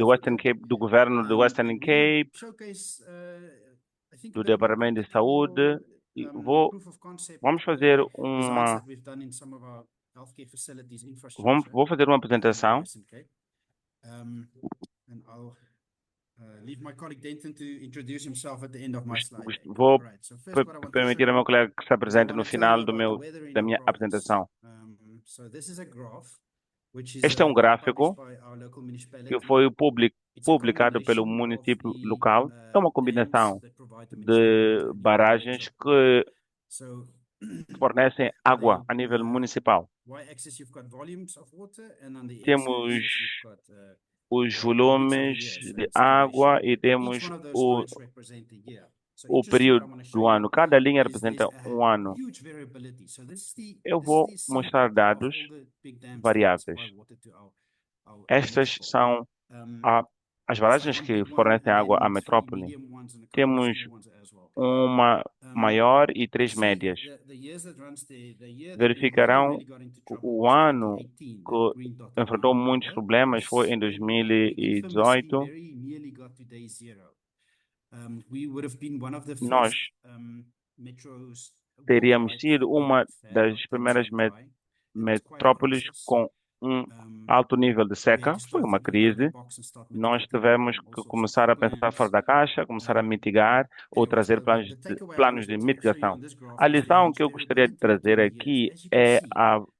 Western Cape, do governo do Western Cape, do Departamento de Saúde. E vamos fazer vou fazer uma apresentação. Vou permitir ao meu colega que se apresente no final da minha apresentação. Este é um gráfico que foi publicado pelo município local. É uma combinação de barragens que fornecem água a nível municipal. Temos os volumes de água e temos o período do ano. Cada linha representa um ano. Eu vou mostrar dados variáveis. Estas são as barragens que fornecem água à metrópole. Temos uma maior e 3 médias. Verificarão que o ano que enfrentou muitos problemas foi em 2018. Nós teríamos sido uma das primeiras metrópoles com um alto nível de seca. Foi uma crise. Nós tivemos que começar a pensar fora da caixa, começar a mitigar ou trazer planos de mitigação. A lição que eu gostaria de trazer aqui é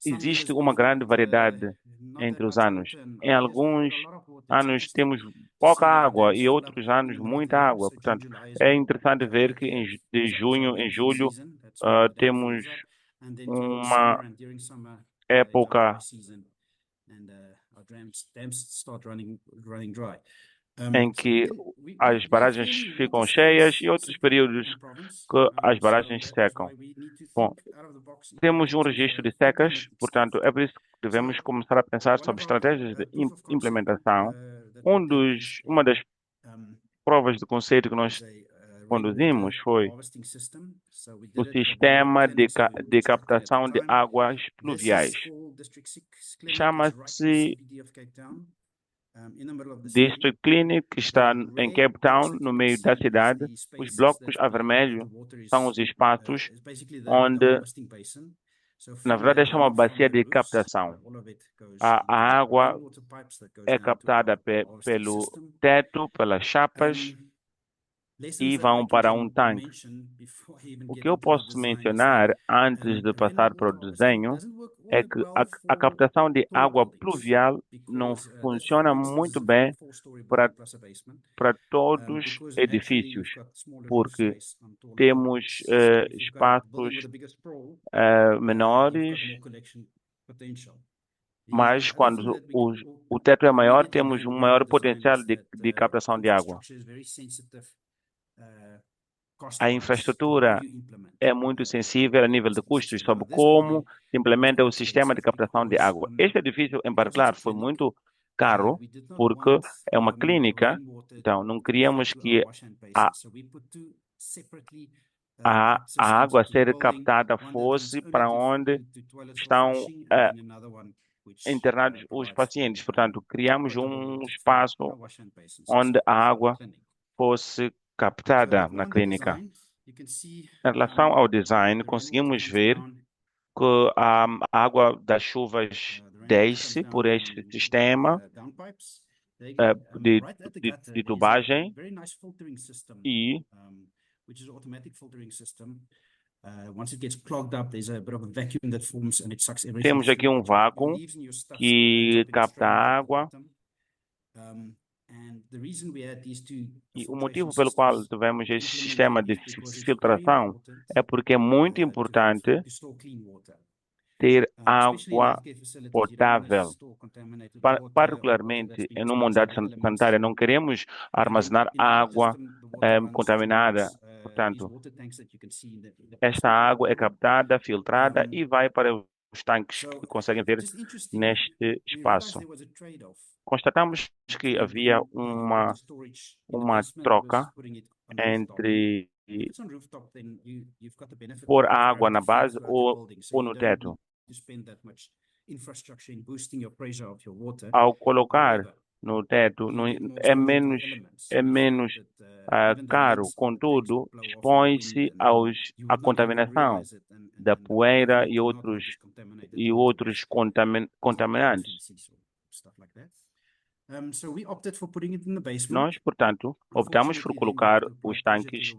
existe uma grande variedade entre os anos. Em alguns anos temos pouca água e outros anos muita água. Portanto, é interessante ver que de junho em julho temos uma época em que as barragens ficam cheias e outros períodos que as barragens secam. Bom, temos um registro de secas, portanto, é por isso que devemos começar a pensar sobre estratégias de implementação. Uma das provas de conceito que nós conduzimos foi o sistema de captação de águas pluviais. Chama-se District Clinic, que está em Cape Town, no meio da cidade. Os blocos a vermelho são os espaços onde, na verdade, esta é uma bacia de captação. A água é captada pelo teto, pelas chapas, e vão para um tanque. O que eu posso mencionar antes de passar para o desenho é que a captação de água pluvial não funciona muito bem para todos os edifícios, porque temos espaços menores, mas quando o teto é maior, temos um maior potencial de captação de água. A infraestrutura é muito sensível a nível de custos sobre como se implementa o sistema de captação de água. Este edifício, em particular, foi muito caro porque é uma clínica, então não queríamos que a água a ser captada fosse para onde estão internados os pacientes. Portanto, criamos um espaço onde a água fosse captada na clínica. Em relação ao design, conseguimos ver que a água das chuvas desce por este sistema de tubagem e temos aqui um vácuo que capta a água. E o motivo pelo qual tivemos esse sistema de filtração é porque é muito importante ter água potável. Particularmente em uma unidade sanitária, não queremos armazenar água contaminada. Portanto, esta água é captada, filtrada e vai para os tanques que conseguem ver neste espaço. Constatamos que havia uma troca entre pôr a água na base ou no teto. Ao colocar no teto, é menos caro, contudo, expõe-se à contaminação da poeira e outros contaminantes. Nós, portanto, optamos por colocar os tanques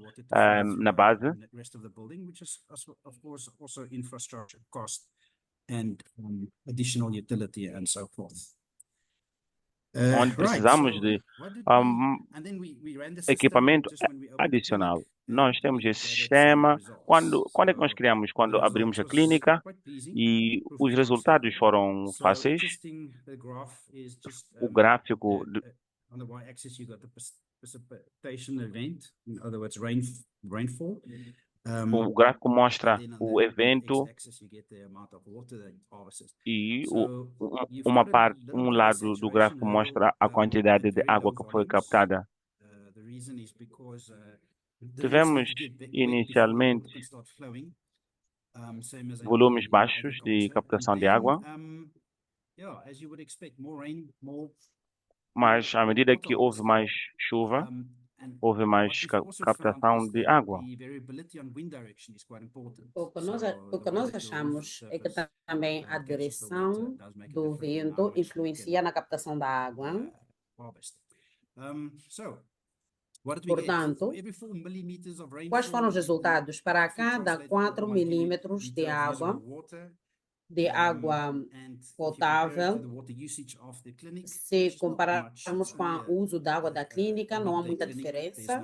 na base onde precisamos de equipamento adicional. Nós temos esse sistema. Quando é que nós criamos? Quando abrimos a clínica e os resultados foram fáceis. O gráfico o gráfico mostra o evento e um lado do gráfico mostra a quantidade de água que foi captada. Tivemos inicialmente volumes baixos de captação de água, mas à medida que houve mais chuva, houve mais captação de água. O que nós achamos é que também a direção do vento influencia na captação da água. Portanto, quais foram os resultados? Para cada 4 milímetros de água potável, se compararmos com o uso da água da clínica, não há muita diferença.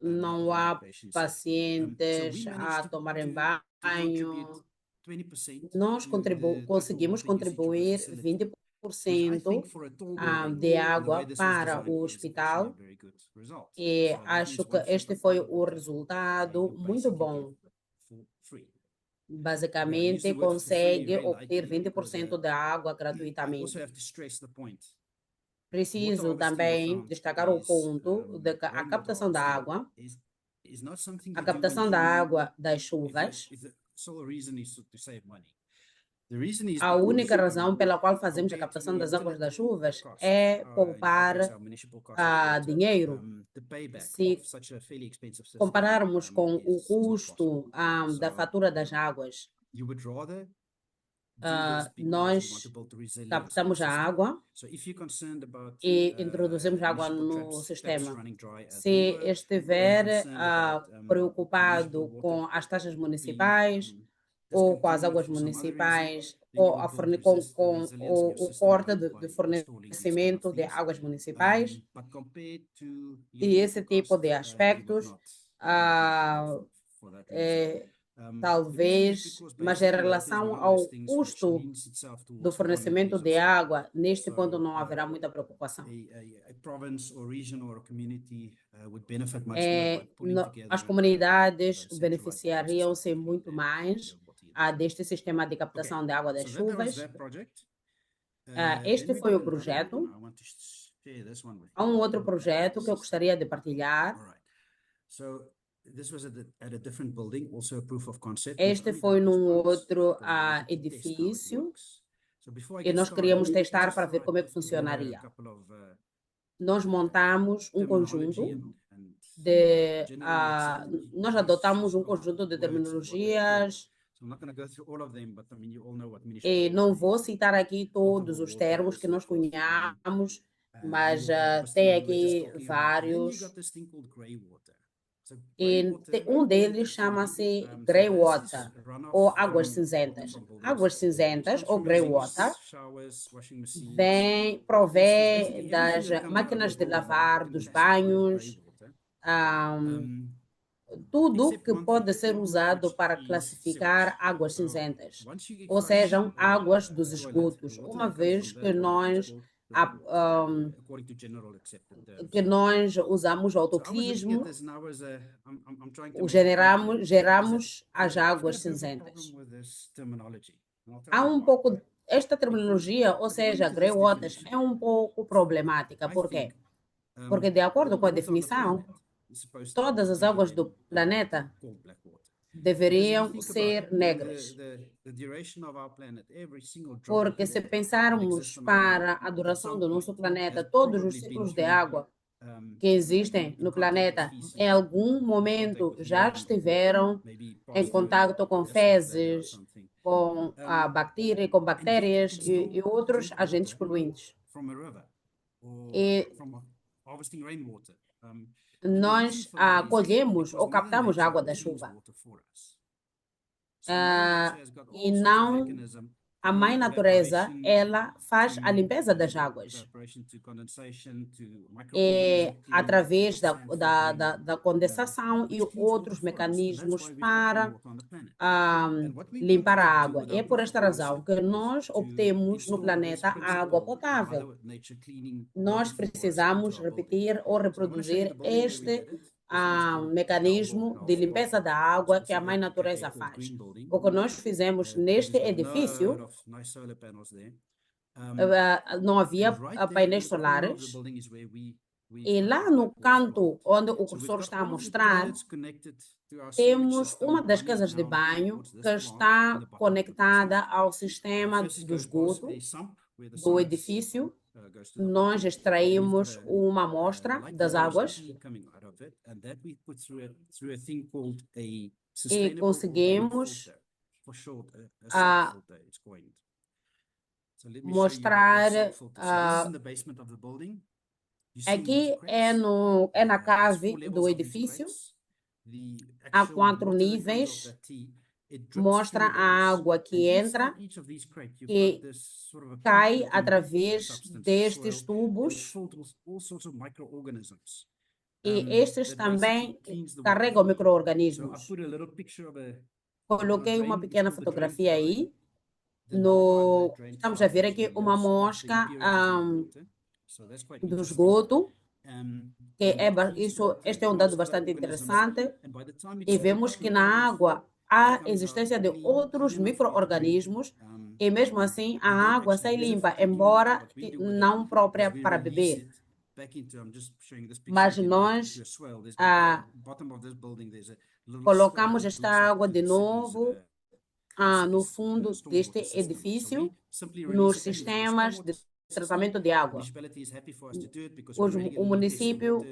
Não há pacientes a tomarem banho. Nós conseguimos contribuir 20% de água para o hospital e acho que este foi o resultado muito bom. Basicamente, consegue obter 20% da água gratuitamente. Preciso também destacar o ponto de que a captação da água das chuvas, a única razão pela qual fazemos a captação das águas das chuvas é poupar dinheiro. Se compararmos com o custo da fatura das águas, nós captamos a água e introduzimos água no sistema. Se estiver preocupado com as taxas municipais ou com as águas municipais ou com o corte de fornecimento de águas municipais e esse tipo de aspectos, talvez, mas em relação ao custo do fornecimento de água, neste ponto não haverá muita preocupação. As comunidades beneficiariam-se muito mais deste sistema de captação de água das chuvas. Este foi o projeto. Há um outro projeto que eu gostaria de partilhar. Este foi num outro edifício e nós queríamos testar para ver como é que funcionaria. Nós montamos um conjunto nós adotamos um conjunto de terminologias e não vou citar aqui todos os termos que nós cunhamos, mas tem aqui vários. E um deles chama-se grey water, ou águas cinzentas. Águas cinzentas, ou grey water, provém das máquinas de lavar, dos banhos, tudo que pode ser usado para classificar águas cinzentas, ou sejam, águas dos esgotos, uma vez que nós usamos o autoclismo, geramos as águas cinzentas. Há um pouco, esta terminologia, ou seja, grey waters, é um pouco problemática. Por quê? Porque, de acordo com a definição, todas as águas do planeta deveriam ser negras. Porque se pensarmos para a duração do nosso planeta, todos os ciclos de água que existem no planeta, em algum momento já estiveram em contato com fezes, com bactérias e outros agentes poluentes. E nós colhemos ou captamos água da chuva. E não, a mãe natureza, ela faz a limpeza das águas. Através da condensação e outros mecanismos para limpar a água. É por esta razão que nós obtemos no planeta a água potável. Nós precisamos repetir ou reproduzir este mecanismo de limpeza da água que a mãe natureza faz. O que nós fizemos neste edifício, não havia painéis solares, e lá no canto onde o cursor está a mostrar, temos uma das casas de banho que está conectada ao sistema do esgoto do edifício. Nós extraímos uma amostra das águas e conseguimos mostrar. Aqui é na cave do edifício. Há 4 níveis. Mostra a água que entra e cai através destes tubos. E estes também carregam micro-organismos. Coloquei uma pequena fotografia aí. Estamos a ver aqui uma mosca do esgoto, que este é um dado bastante interessante, e vemos que na água há existência de outros micro-organismos, e mesmo assim a água sai limpa, embora não própria para beber. Mas nós colocamos esta água de novo no fundo deste edifício, nos sistemas de tratamento de água. O município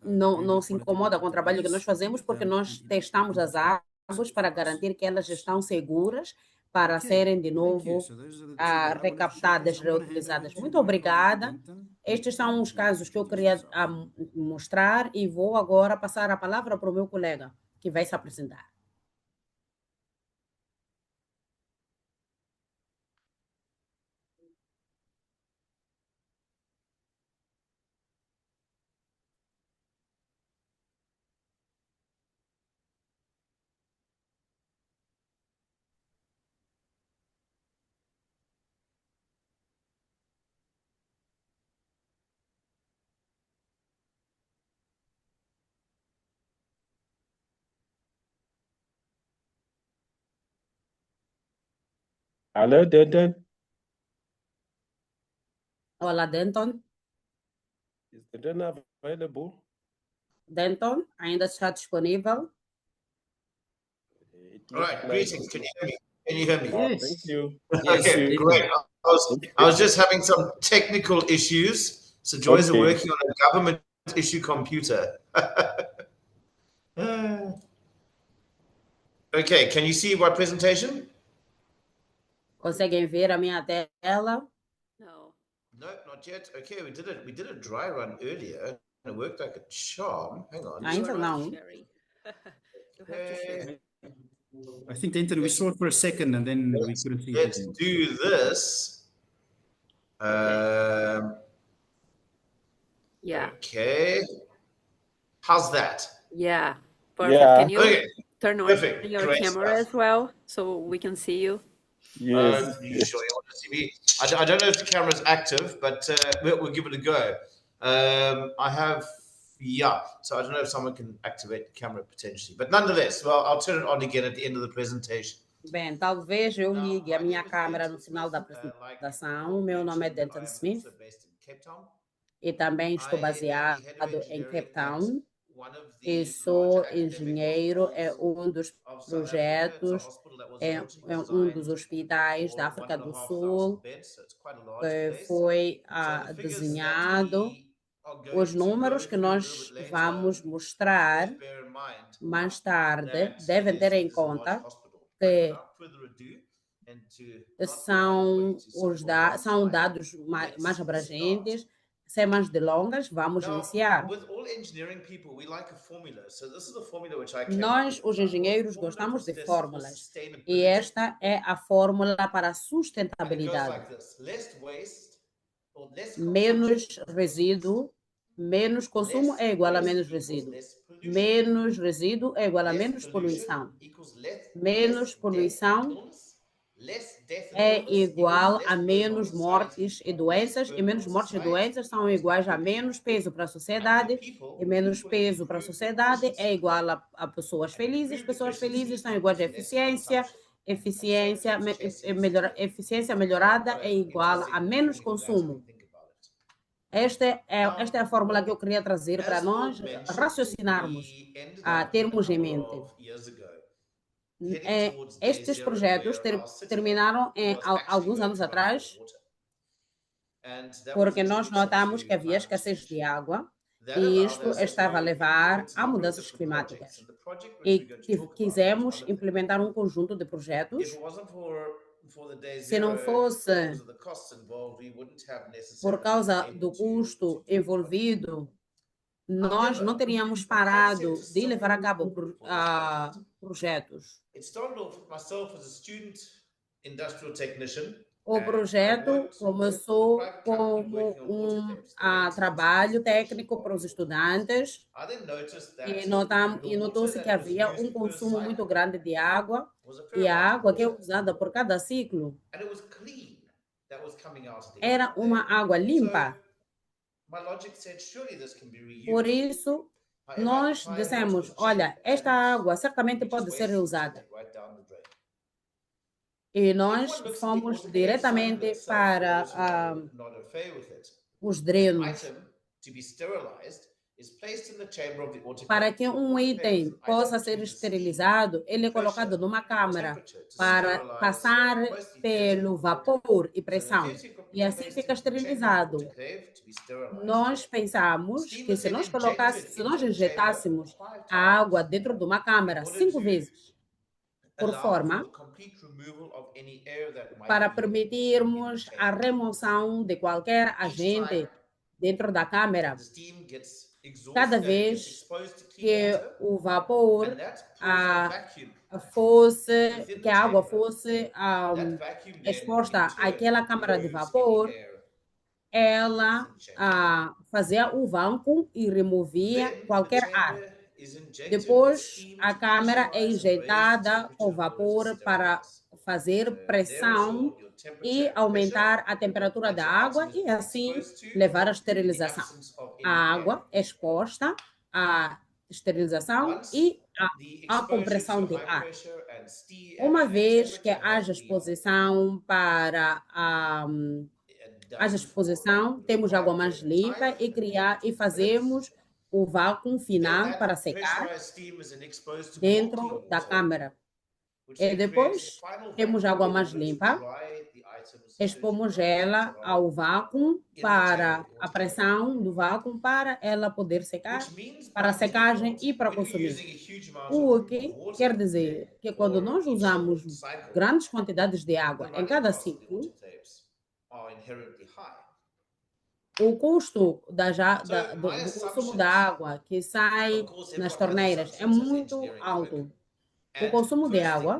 não se incomoda com o trabalho que nós fazemos, porque nós testamos as águas para garantir que elas estão seguras para serem de novo recaptadas, reutilizadas. Muito obrigada. Estes são os casos que eu queria mostrar, e vou agora passar a palavra para o meu colega, que vai se apresentar. Hello, Denton. Olá, Denton. Is Denton available? Denton, ainda está disponível? All right, greetings. Can you hear me? Yes. Thank you. Okay, great. I was just having some technical issues. So Joyce are working on a government issue computer. Okay, can you see my presentation? Conseguem ver a minha tela? No. No, not yet. Okay, we did a dry run earlier and it worked like a charm. Hang on. Ainda não. You have to share. I think, Denton, we saw it for a second and then we couldn't see it. Let's do this. Yeah. Okay. How's that? Yeah. Perfect. Yeah. Can you turn on Perfect. your Great camera stuff. as well so we can see you? Yes. You sure you want to see me? I don't know if the camera's active, but we'll give it a go. I have, so I don't know if someone can activate the camera potentially. But nonetheless, well, I'll turn it on again at the end of the presentation. Bem, talvez eu ligue a minha câmera no final da apresentação. Meu nome é Denton Smith e também estou baseado em Cape Town. E sou engenheiro, é um dos projetos, é um dos hospitais da África do Sul que foi desenhado. Os números que nós vamos mostrar mais tarde devem ter em conta que são dados mais abrangentes. Sem mais delongas, vamos iniciar. Nós, os engenheiros, gostamos de fórmulas, e esta é a fórmula para a sustentabilidade. Menos resíduo, menos consumo é igual a menos resíduo. Menos resíduo é igual a menos poluição. Menos poluição é igual a menos mortes e doenças, e menos mortes e doenças são iguais a menos peso para a sociedade, e menos peso para a sociedade é igual a pessoas felizes são iguais a eficiência, eficiência melhorada é igual a menos consumo. Esta é a fórmula que eu queria trazer para nós raciocinarmos, termos em mente. Estes projetos terminaram alguns anos atrás, porque nós notamos que havia escassez de água e isto estava a levar a mudanças climáticas. E quisemos implementar um conjunto de projetos. Se não fosse por causa do custo envolvido, nós não teríamos parado de levar a cabo projetos. It started off with myself as a student industrial technician. O projeto começou como trabalho técnico para os estudantes e notou-se que havia um consumo muito grande de água e a água que é usada por cada ciclo era uma água limpa. Por isso, nós dissemos, olha, esta água certamente pode ser reusada. E nós fomos diretamente para os drenos. Para que um item possa ser esterilizado, ele é colocado numa câmara para passar pelo vapor e pressão. E assim fica esterilizado. Nós pensamos que se nós injetássemos a água dentro de uma câmara 5 vezes, por forma para permitirmos a remoção de qualquer agente dentro da câmara, cada vez que o vapor que a água fosse exposta àquela câmara de vapor, ela fazia o vácuo e removia qualquer ar. Depois, a câmara é injetada com vapor para fazer pressão e aumentar a temperatura da água e assim levar à esterilização. A água é exposta à esterilização e à compressão de ar. Uma vez que haja exposição temos água mais limpa e fazemos o vácuo final para secar dentro da câmara. E depois temos água mais limpa, expomos ela ao vácuo para a pressão do vácuo para ela poder secar, para a secagem e para consumir. O que quer dizer que quando nós usamos grandes quantidades de água em cada ciclo, o custo do consumo da água que sai nas torneiras é muito alto. O consumo de água,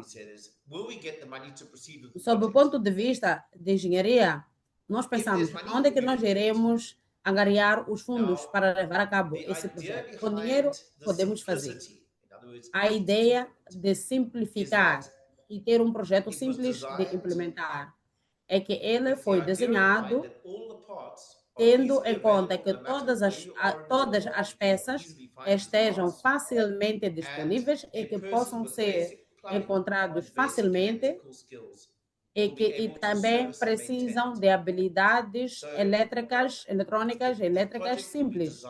sob o ponto de vista de engenharia, nós pensamos onde é que nós iremos angariar os fundos para levar a cabo esse projeto. Com dinheiro, podemos fazer. A ideia de simplificar e ter um projeto simples de implementar é que ele foi desenhado tendo em conta que todas as peças estejam facilmente disponíveis e que possam ser encontrados facilmente e também precisam de habilidades eletrônicas e elétricas simples.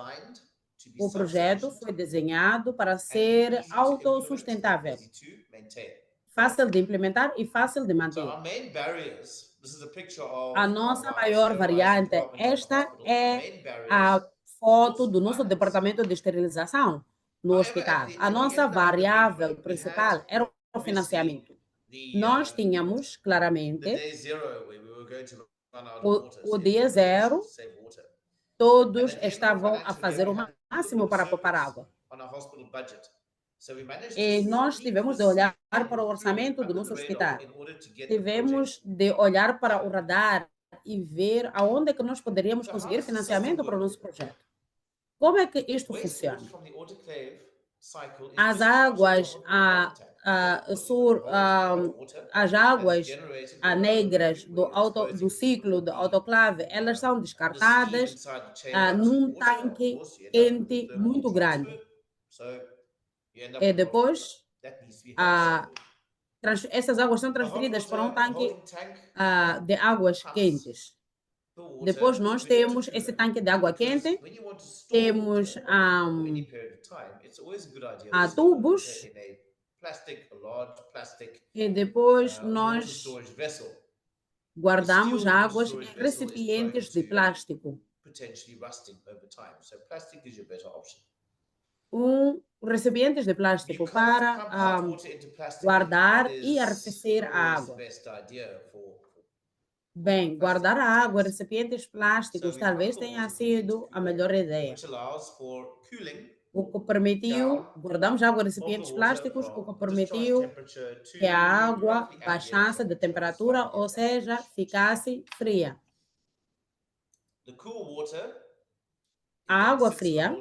O projeto foi desenhado para ser autossustentável, fácil de implementar e fácil de manter. A nossa maior variante, esta é a foto do nosso departamento de esterilização no hospital. A nossa variável principal era o financiamento. Nós tínhamos claramente o dia zero, todos estavam a fazer o máximo para poupar água. E nós tivemos de olhar para o orçamento do nosso hospital. Tivemos de olhar para o radar e ver aonde é que nós poderíamos conseguir financiamento para o nosso projeto. Como é que isto funciona? As águas as águas negras do ciclo do autoclave, elas são descartadas num tanque quente muito grande. E depois, essas águas são transferidas para um tanque de águas quentes. Depois nós temos esse tanque de água quente, temos tubos e depois nós guardamos águas em recipientes de plástico. Recipientes de plástico para guardar e arrefecer a água. Bem, guardar a água em recipientes plásticos talvez tenha sido a melhor ideia. o que permitiu, guardamos água em recipientes plásticos, o que permitiu que a água baixasse de temperatura, ou seja, ficasse fria. A água fria,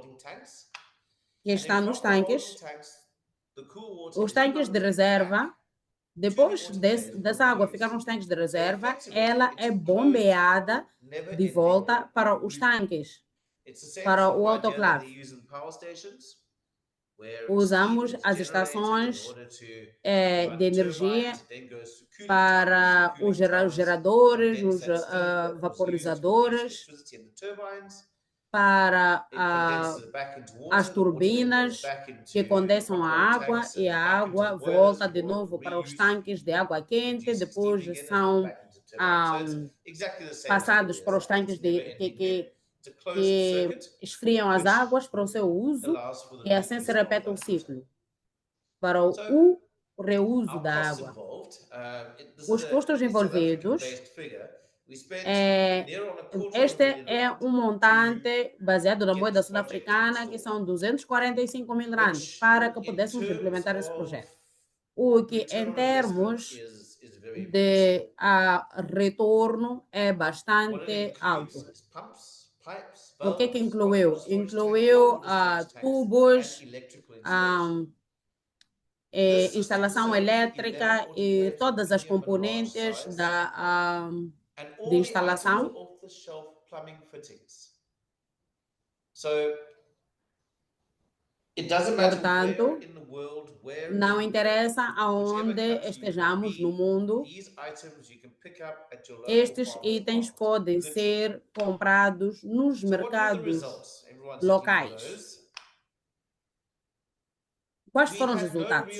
que está nos tanques, os tanques de reserva, depois dessa água ficar nos tanques de reserva, ela é bombeada de volta para os tanques, para o autoclave. Usamos as estações de energia para os geradores, os vaporizadores, para as turbinas que condensam a água e a água volta de novo para os tanques de água quente, depois são passados para os tanques que esfriam as águas para o seu uso e assim se repete o ciclo para o reuso da água. Os custos envolvidos, este é um montante baseado na moeda sul-africana, que são 245 mil rands, para que pudéssemos implementar esse projeto. O que, em termos de retorno, é bastante alto. O que incluiu? Incluiu tubos, instalação elétrica e todas as componentes de instalação. Portanto, não interessa aonde estejamos no mundo, estes itens podem ser comprados nos mercados locais. Quais foram os resultados?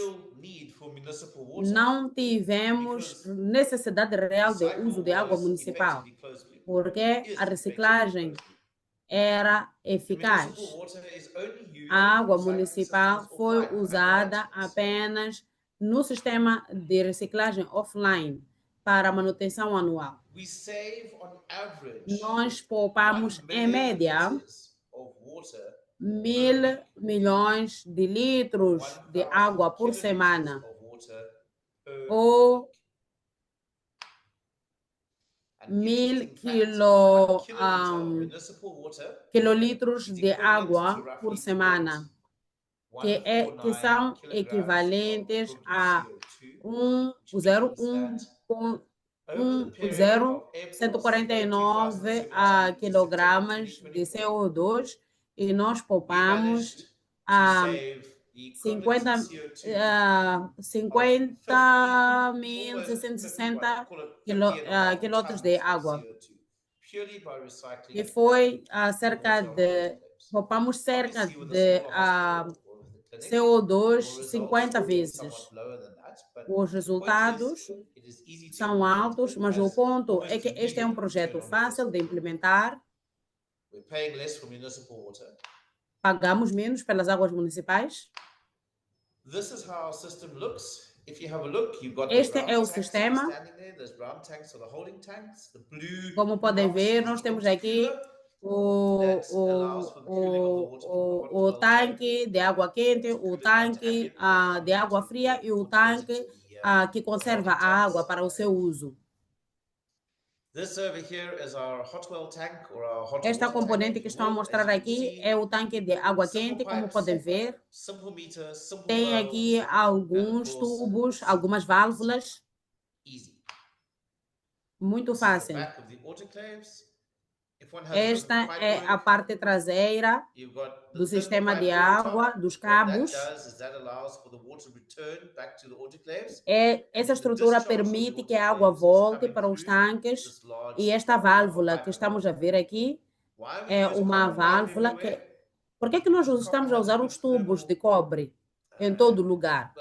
Não tivemos necessidade real de uso de água municipal, porque a reciclagem era eficaz. A água municipal foi usada apenas no sistema de reciclagem offline para a manutenção anual. Nós poupamos, em média, 1.000 milhões de litros de água por semana, ou 1.000 quilolitros de água por semana, que são equivalentes a 149 quilogramas de CO2, e nós poupamos 50.660 quilômetros de água. E foi poupamos cerca de CO2 50 vezes. Os resultados são altos, mas o ponto é que este é um projeto fácil de implementar. Pagamos menos pelas águas municipais. Este é o sistema. Como podem ver, nós temos aqui o tanque de água quente, o tanque de água fria e o tanque que conserva a água para o seu uso. Esta componente que estão a mostrar aqui é o tanque de água quente, como podem ver. Tem aqui alguns tubos, algumas válvulas. Muito fácil. Esta é a parte traseira do sistema de água, dos cabos. Essa estrutura permite que a água volte para os tanques, e esta válvula que estamos a ver aqui é uma válvula que... Por que nós estamos a usar os tubos de cobre em todo lugar?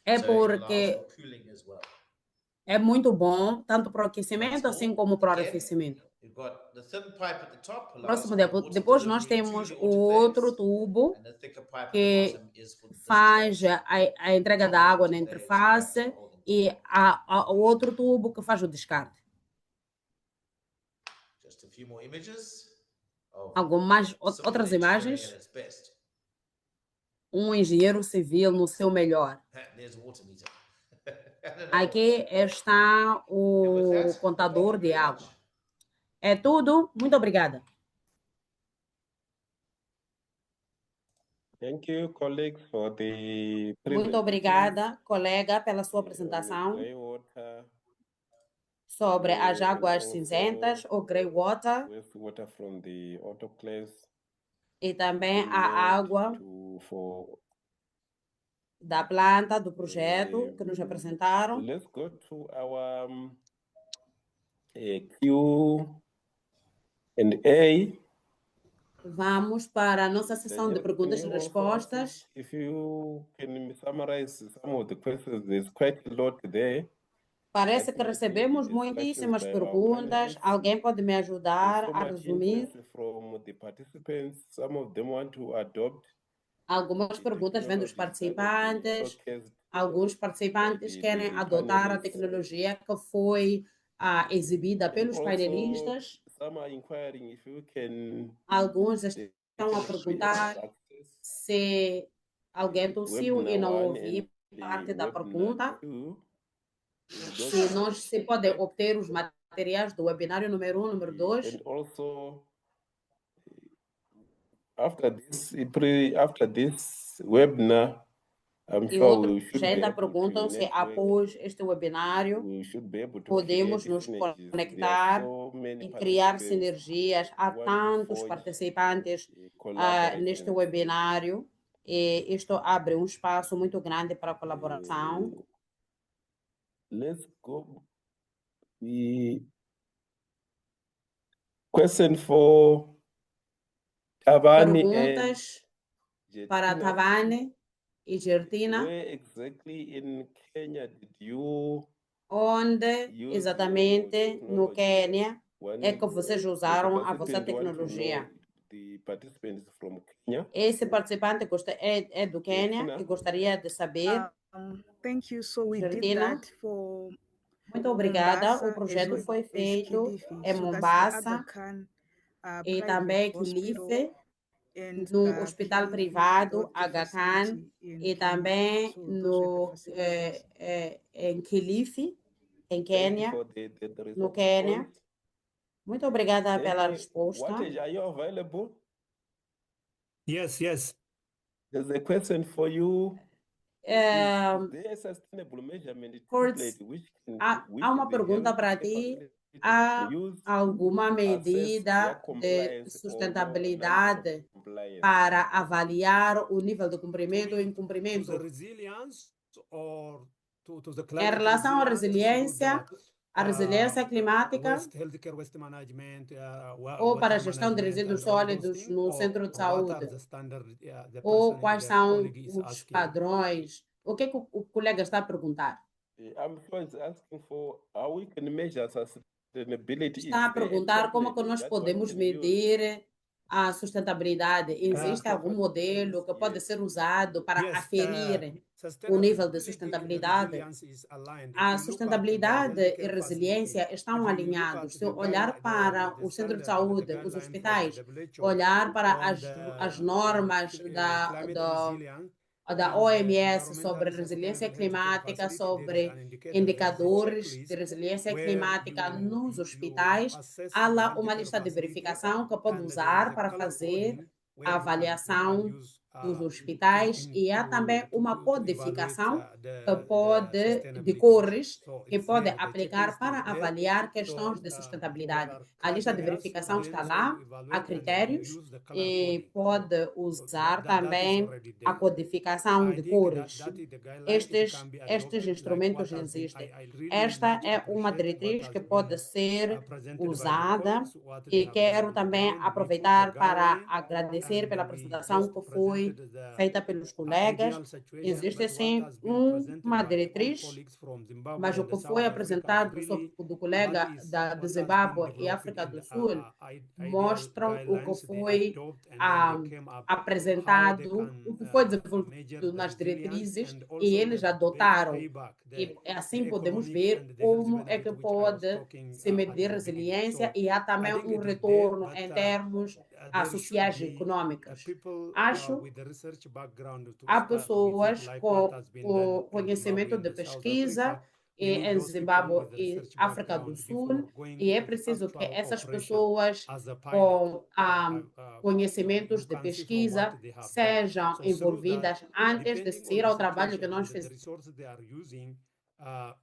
É porque é muito bom, tanto para o aquecimento assim como para o arrefecimento. Próximo, depois nós temos o outro tubo que faz a entrega da água na interface, e o outro tubo que faz o descarte. few more images of outras civil engineering imagens. at its best. Engenheiro civil no seu melhor. There's a water meter. Aqui está o contador de água. É tudo. Muito obrigada. Thank you, colleagues, for the Muito obrigada, colega, pela sua apresentação sobre as águas cinzentas, o grey water, wastewater from the autoclaves e também a água da planta, do projeto que nos apresentaram. Let's go to our Q&A. Vamos para a nossa sessão de perguntas e respostas. If you can summarize some of the questions, there's quite a lot there. Parece que recebemos muitíssimas perguntas. Alguém pode me ajudar a resumir? From the participants, some of them want to adopt. Algumas perguntas vêm dos participantes. Alguns participantes querem adotar a tecnologia que foi exibida pelos painelistas. Alguns estão a perguntar se alguém tossiu e não ouviu parte da pergunta. Se pode obter os materiais do webinário número 1, número 2. And also, after this webinar, I'm sure we should be able to perguntam se após este webinário podemos nos conectar e criar sinergias. Há tantos participantes neste webinário e isto abre um espaço muito grande para a colaboração. Let's go. The question for Tavani Perguntas para Tavani e Gertina. Where exactly in Kenya did you Onde exatamente no Quênia é que vocês usaram a vossa tecnologia? The participants from Kenya. Esse participante é do Quênia e gostaria de saber. Thank you. So we did Gertina. that for Muito obrigada. Mombasa, O projeto as foi well as feito Kilifi. em So that's the Mombasa Aga Khan, e private também hospital Kilifi, and, no Hospital Kilifi Privado Health Aga Khan Facility in e Kenya. também So those are the facilities. em Kilifi, em Thank you Quênia, for the no Quênia. response. Muito obrigada pela Then, resposta. Wattage, are you available? Yes. There's a question for you. Is there a sustainable measurement template which Há uma pergunta para ti. Há alguma medida de sustentabilidade para avaliar o nível de cumprimento ou incumprimento? Em relação à resiliência, a resiliência climática ou para a gestão de resíduos sólidos no centro de saúde? Ou quais são os padrões? O que o colega está a perguntar? I'm sure it's asking for how we can measure sustainability. Está a perguntar como que nós podemos medir a sustentabilidade. Existe algum modelo que pode ser usado para aferir o nível de sustentabilidade? A sustentabilidade e resiliência estão alinhados. Se olhar para o centro de saúde, os hospitais, olhar para as normas da OMS sobre resiliência climática, sobre indicadores de resiliência climática nos hospitais, há lá uma lista de verificação que pode usar para fazer a avaliação dos hospitais e há também uma codificação de cores que pode aplicar para avaliar questões de sustentabilidade. A lista de verificação está lá, há critérios e pode usar também a codificação de cores. Estes instrumentos existem. Esta é uma diretriz que pode ser usada e quero também aproveitar para agradecer pela apresentação que foi foi feita pelos colegas. Existe, sim, uma diretriz, mas o que foi apresentado do colega do Zimbábue e África do Sul mostram o que foi apresentado, o que foi desenvolvido nas diretrizes e eles adotaram. E assim podemos ver como é que pode se medir resiliência e há também um retorno em termos sociais e econômicos. Acho que há pessoas com conhecimento de pesquisa em Zimbábue e África do Sul, e é preciso que essas pessoas com conhecimentos de pesquisa sejam envolvidas antes de sair ao trabalho que nós fizemos.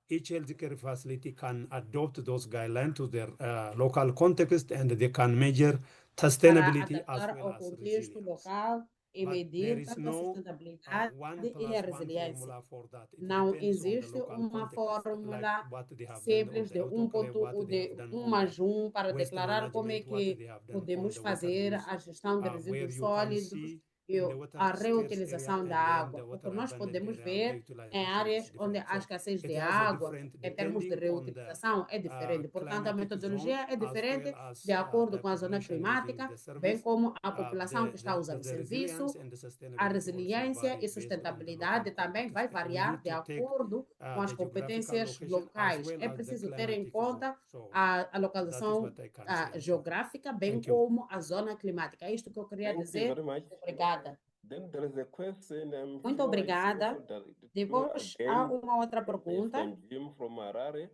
Each healthcare facility can adopt those guidelines to their local context and they can measure sustainability as Para well adaptar as ao contexto resilience. local e But there medir is tanto a no sustentabilidade one e plus a one resiliência. formula for that. It Não depends on the existe local uma context, like fórmula what they have done on simples the de autoclave, what they have done 1 on mais the 1 para waste declarar como é management, what que they have done on podemos the water fazer use, a gestão de where resíduos you can sólidos see e in the water a scarce reutilização area da and then água. the O water que nós abundant podemos area, ver the em utilization is áreas onde different. há So escassez de it has a água, different em termos de depending on the reutilização, é diferente. Portanto, a climatic metodologia zone é as diferente well as de acordo the com a zona population using climática, the bem service. como a população que está a usar o The resilience serviço. and the A sustainability also resiliência vary e based on the sustentabilidade local também context. vai And we variar need de to take acordo com as the geographical competências location as locais. well É as the preciso ter em climatic zone. conta So a that is localização what I can say. So geográfica, bem thank you. como a zona climática. É isto que eu queria Thank you dizer. very much. Obrigada. Then there is a question, Muito sure it's obrigada. also directed to Depois há again uma outra pergunta from Jim from Harare.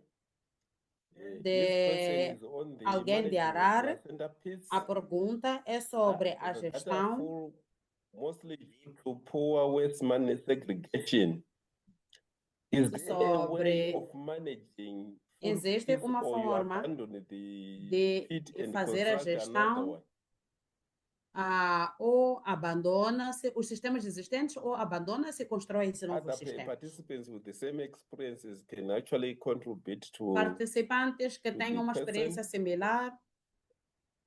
His question de is on the alguém de managing of Harare. placenta pits. A pergunta é sobre a The data gestão. full mostly due to poor waste management segregation. Is there a way Sobre of managing full existe pits uma or you forma abandon the de pit and fazer a construct another gestão one? ou abandona-se os sistemas existentes ou abandona-se e constrói-se novos Other sistemas. participants with the same experiences can actually contribute to Participantes que to tenham the uma question. experiência similar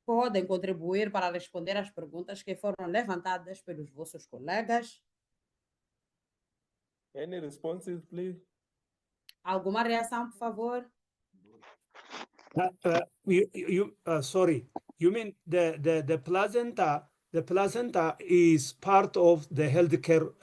podem contribuir para responder às perguntas que foram levantadas pelos vossos colegas. Any responses, please? Alguma reação, por favor? Sorry, you mean the placenta? The placenta is part of the healthcare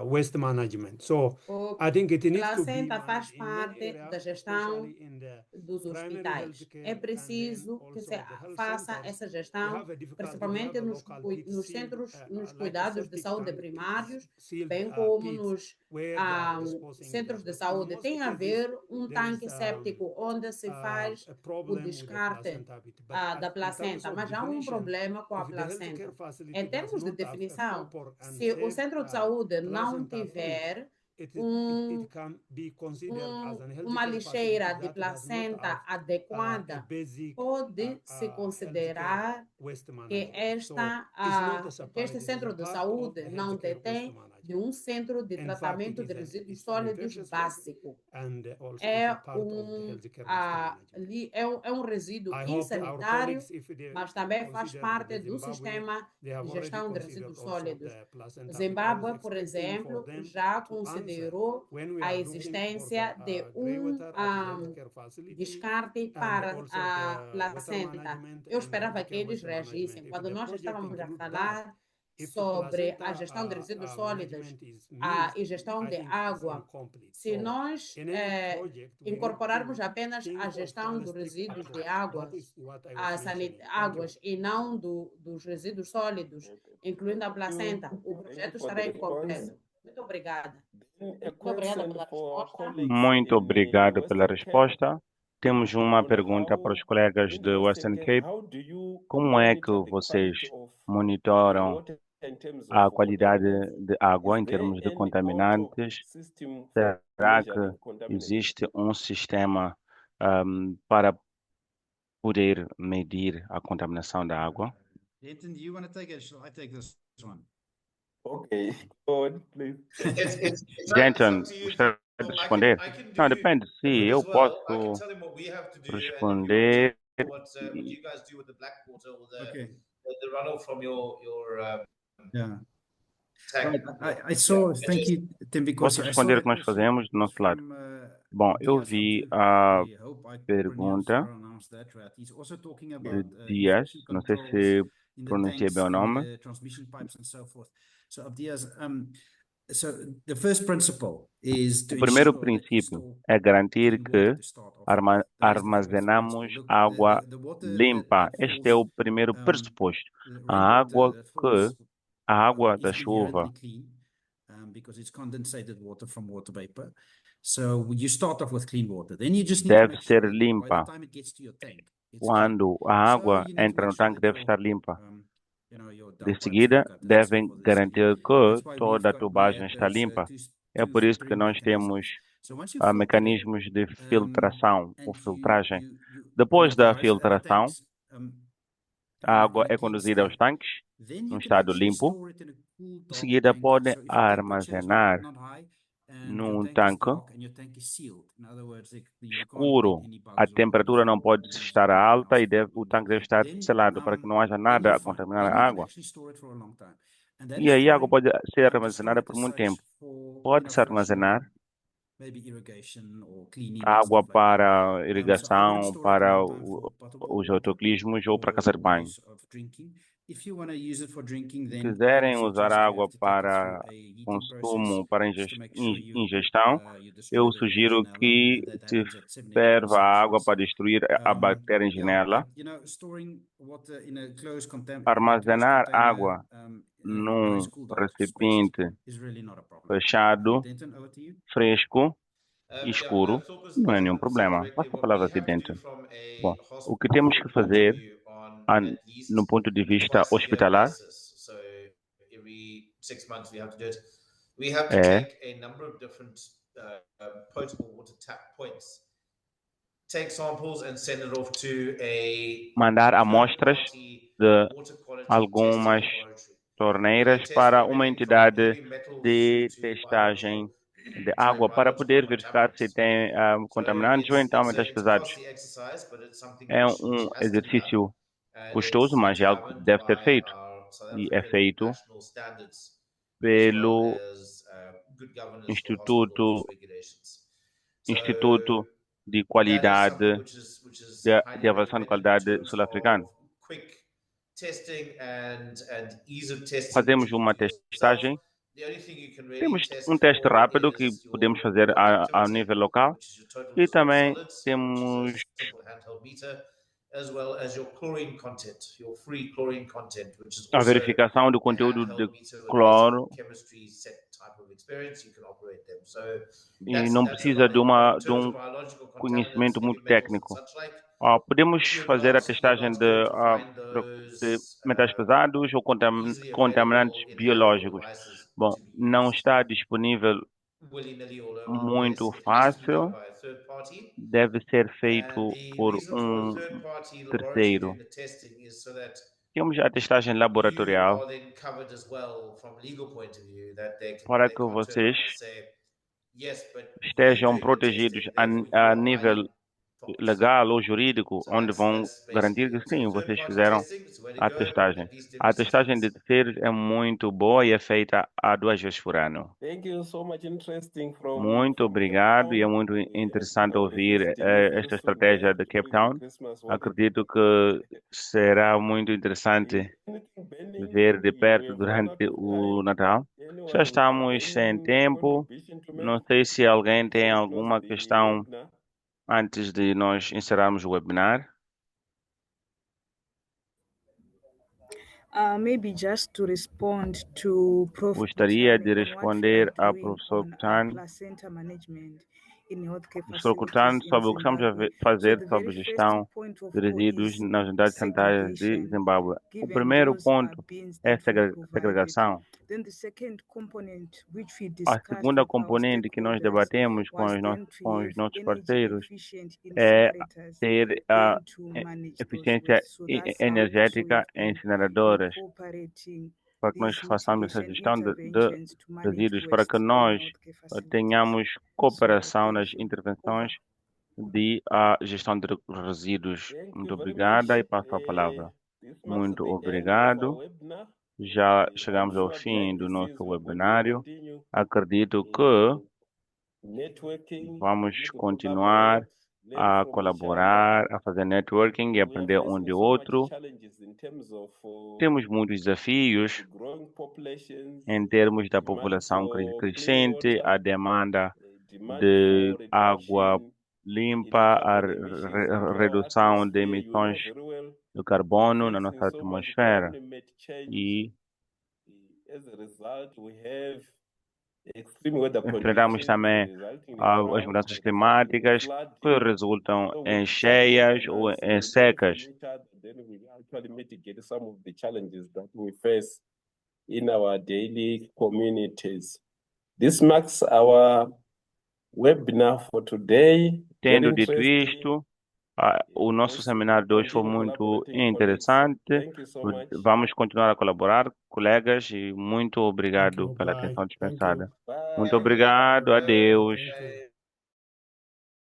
waste management. So O I think it needs to be placenta faz managed in many parte areas, da gestão especially in the dos primary hospitais. healthcare É and then preciso que also se the health faça centers. essa We gestão, have a difficulty. We principalmente have a local pit nos sealed, centros, nos like a cuidados de septic saúde tank primários, sealed bem como pits nos where they are disposing centros the de waste. In saúde. most Tem a cases, haver um there is tanque séptico onde se faz a o problem with the descarte placenta bit. But da in terms placenta, of mas há um definition, problema com a if the healthcare placenta. facility Em does termos de not have a definição, proper and se o safe centro de saúde não placenta pit, tiver it um can be considered as an uma healthcare lixeira facility de that does not placenta have a adequada, basic pode-se healthcare considerar waste que management. So it's not a este separate, it is a centro de part of saúde the não healthcare waste detém management. de um centro de In fact, it tratamento is de an resíduos sólidos infectious waste básico. and also it É is part of the healthcare waste management. é um resíduo I hope our insanitário, colleagues, if they mas também faz consider parte the do Zimbabwe, sistema they have de already gestão de considered resíduos also sólidos. the placenta pit. I Zimbábue, was por expecting for exemplo, them já to answer considerou when we a are looking for existência the de grey water at the healthcare facility descarte and para also a the water placenta. management Eu and esperava que healthcare eles waste management. reagissem. If Quando the nós project estávamos a include that, falar if the sobre a placenta gestão de resíduos sólidos management is missed, e gestão I de think it's água, incomplete. se So nós in any project, we need incorporarmos to apenas think a of gestão dos holistic resíduos de approach. água, That is what I was mentioning. Thank you. águas e não dos resíduos sólidos, incluindo a placenta, o projeto estará incompleto. Muito obrigada. Muito obrigada pela resposta. Muito obrigado pela resposta. Temos uma pergunta para os colegas do Western Cape. Como é que vocês monitoram a qualidade de água em termos de contaminantes? Será que existe um sistema para poder medir a contaminação da água? Denton, do you want to take it? Shall I take this one? Okay, go on, please. Denton, gostaria de responder? Não, depende. Se eu I can posso tell him what we have to do, responder. and what you guys do with the black water or the runoff from your Yeah. I saw, thank you, Tim, because Posso I saw responder o that que nós also fazemos do nosso lado? from Bom, eu Diaz vi Hamtoon. a I hope I pergunta pronounced that right. He's also talking de about Dias, infection não sei controls se in the pronunciei tanks, bem o in nome. the transmission pipes and so forth. So Diaz, so the first principle is to O primeiro ensure that you princípio store é garantir clean que water to start off. That is the first armazenamos principle. Look, água the water limpa. that Este é o falls, primeiro pressuposto. the A rainwater água that que falls a água da is chuva inherently clean because it's condensated water from water vapor. So you start off with clean water. Then you just need to deve make sure ser that by the limpa. time it gets to your tank, it's clean. Quando a So água you need to entra make no sure tanque, that deve estar limpa. your De downpipes seguida, have got that and so devem forth. garantir que That's why toda a we tubagem had está those limpa. two É por isso que filtering nós temos mechanisms. So once you filter it, mecanismos de filtração ou and filtragem. when Depois it da arrives at the filtração, tanks, a água in a é clean conduzida aos state, tanques, then num you can estado actually limpo. store it in a cool, Em dark seguida, tank. podem So if the temperature is armazenar not high and your num tank is tanque dark and your tank is sealed, in other words, you can't let escuro. any A bugs or temperatura não pode organisms estar or anything alta else e o tanque deve estar then selado para que não haja then nada you're a fine. contaminar Then a you can água. actually store it for a long time. And that E aí a água storing, pode ser to store armazenada it por as muito such tempo. for, Pode-se for armazenar maybe irrigation or cleaning and água stuff like that. para So I wouldn't irrigação, store it a para long time for potable os water autoclismos ou para casa de or banho. use of drinking. If you want to use it for drinking, Se then I would quiserem usar suggest you água have to take it through para a heating process consumo, para just to make sure ingestão, you eu destroy the sugiro Legionella, que and that se happens at 70 degrees ferva a água Celsius. para destruir a bactéria Yeah, Legionella. but storing water in a closed Armazenar container, água in a num nice cool dark space recipiente is really not a problem. fechado, Denton, over to you. fresco e escuro, Thorpe has não é asked nenhum about this problema. directly. Passa a What palavra we aqui have to do dentro. from a Bom, o que temos que hospital point of fazer view on a- at least no ponto de vista twice a year hospitalar basis. So every 6 months we have to do it. We have to é take a number of different potable water tap points, take samples and send it off to a mandar amostras third-party de water quality algumas testing laboratory. torneiras They test para for uma everything from entidade heavy metals de to testagem biological, de água para poder verificar se contaminants. tem contaminantes ou então metais It's a pesados. costly exercise, but it's something É which um has to be done. exercício And custoso, mas é algo que determined deve ser by feito. our South E é African feito national standards, as pelo well as good governance for Instituto, hospitals regulations. So Instituto de that is Qualidade, something which is de highly avaliação de recommended in qualidade terms sul-africano. of quick testing and ease of testing, which Fazemos you uma can do yourself. testagem. The only thing you can really Temos test um teste for rápido que is podemos your fazer ao conductivity, nível local. which is your total E dissolved também solids, temos which is a simple handheld meter, as well as your chlorine content, your free chlorine content, which is a also verificação do a conteúdo de handheld meter with cloro basic chemistry set type of experience. You can operate them. So e não that's precisa de, allowed. But in de terms um of biological contaminants, conhecimento heavy muito metals and técnico. such like, Podemos fazer a you're testagem not going to find de those metais pesados ou easily contaminantes available in handheld biológicos. devices Bom, to be não used está disponível willy-nilly all over the muito place. It has to be done fácil. by a third party. Deve ser And feito the por reason for a third party laboratory terceiro. doing the testing is so that Temos a testagem you laboratorial are then covered as well from a legal point of view, that they para can't que turn vocês around and say, yes, but you estejam doing the protegidos testing, therefore you a are nível hiding faults. legal ou jurídico, So onde vão that's garantir basically que it. sim, So vocês third party fizeram testing, it's the way to a go, testagem. at least A every 6 testagem de months. terceiros é muito boa e é feita 2 vezes por ano. Thank you so much. Interesting Muito from Cape obrigado e é Town. muito interessante This ouvir is delivery esta from estratégia there de Cape during the Town. Christmas holiday. Acredito que será muito interessante Anything burning? ver de We perto have run durante out of o time. Natal. Já Anyone with estamos sem any tempo. contribution to Não make sei se alguém tem before we close alguma the questão webinar? antes de nós encerrarmos o webinar. Maybe just to respond to Prof. Gostaria de Butane on what we are responder ao doing professor on Butane, placenta management in healthcare professor Butane, facilities in sobre o que estamos a Zimbabwe. So fazer the sobre very first gestão point of de call resíduos is nas unidades sanitárias de segregation, Zimbábue. O given primeiro those ponto bins é that we provided. segregação. Then the second component which we A discussed segunda with our componente que nós stakeholders debatemos com was os then to com os have nossos energy parceiros efficient é incinerators, ter a then to manage those eficiência wastes. So that's how also energética we've em been incineradoras, incorporating para que nós these façamos essa mitigation gestão de interventions to manage resíduos, para que waste in nós healthcare facilities. tenhamos So cooperação thank nas you. intervenções Over. de gestão de resíduos. Thank Muito you very obrigada much. e passo a palavra. This marks Muito the end of our obrigado. webinar. Já chegamos ao fim do nosso webinário. Acredito que vamos continuar a colaborar, a fazer networking e aprender um do outro. Temos muitos desafios em termos da população crescente, a demanda de água limpa, a redução de emissões de carbono na nossa atmosfera. E enfrentamos também as mudanças climáticas que resultam em cheias ou em secas. In our daily communities. This marks our webinar for today. Tendo dito isto, o nosso seminário de hoje foi muito interessante. Vamos continuar a colaborar, colegas, e muito obrigado pela atenção dispensada. Muito obrigado, adeus.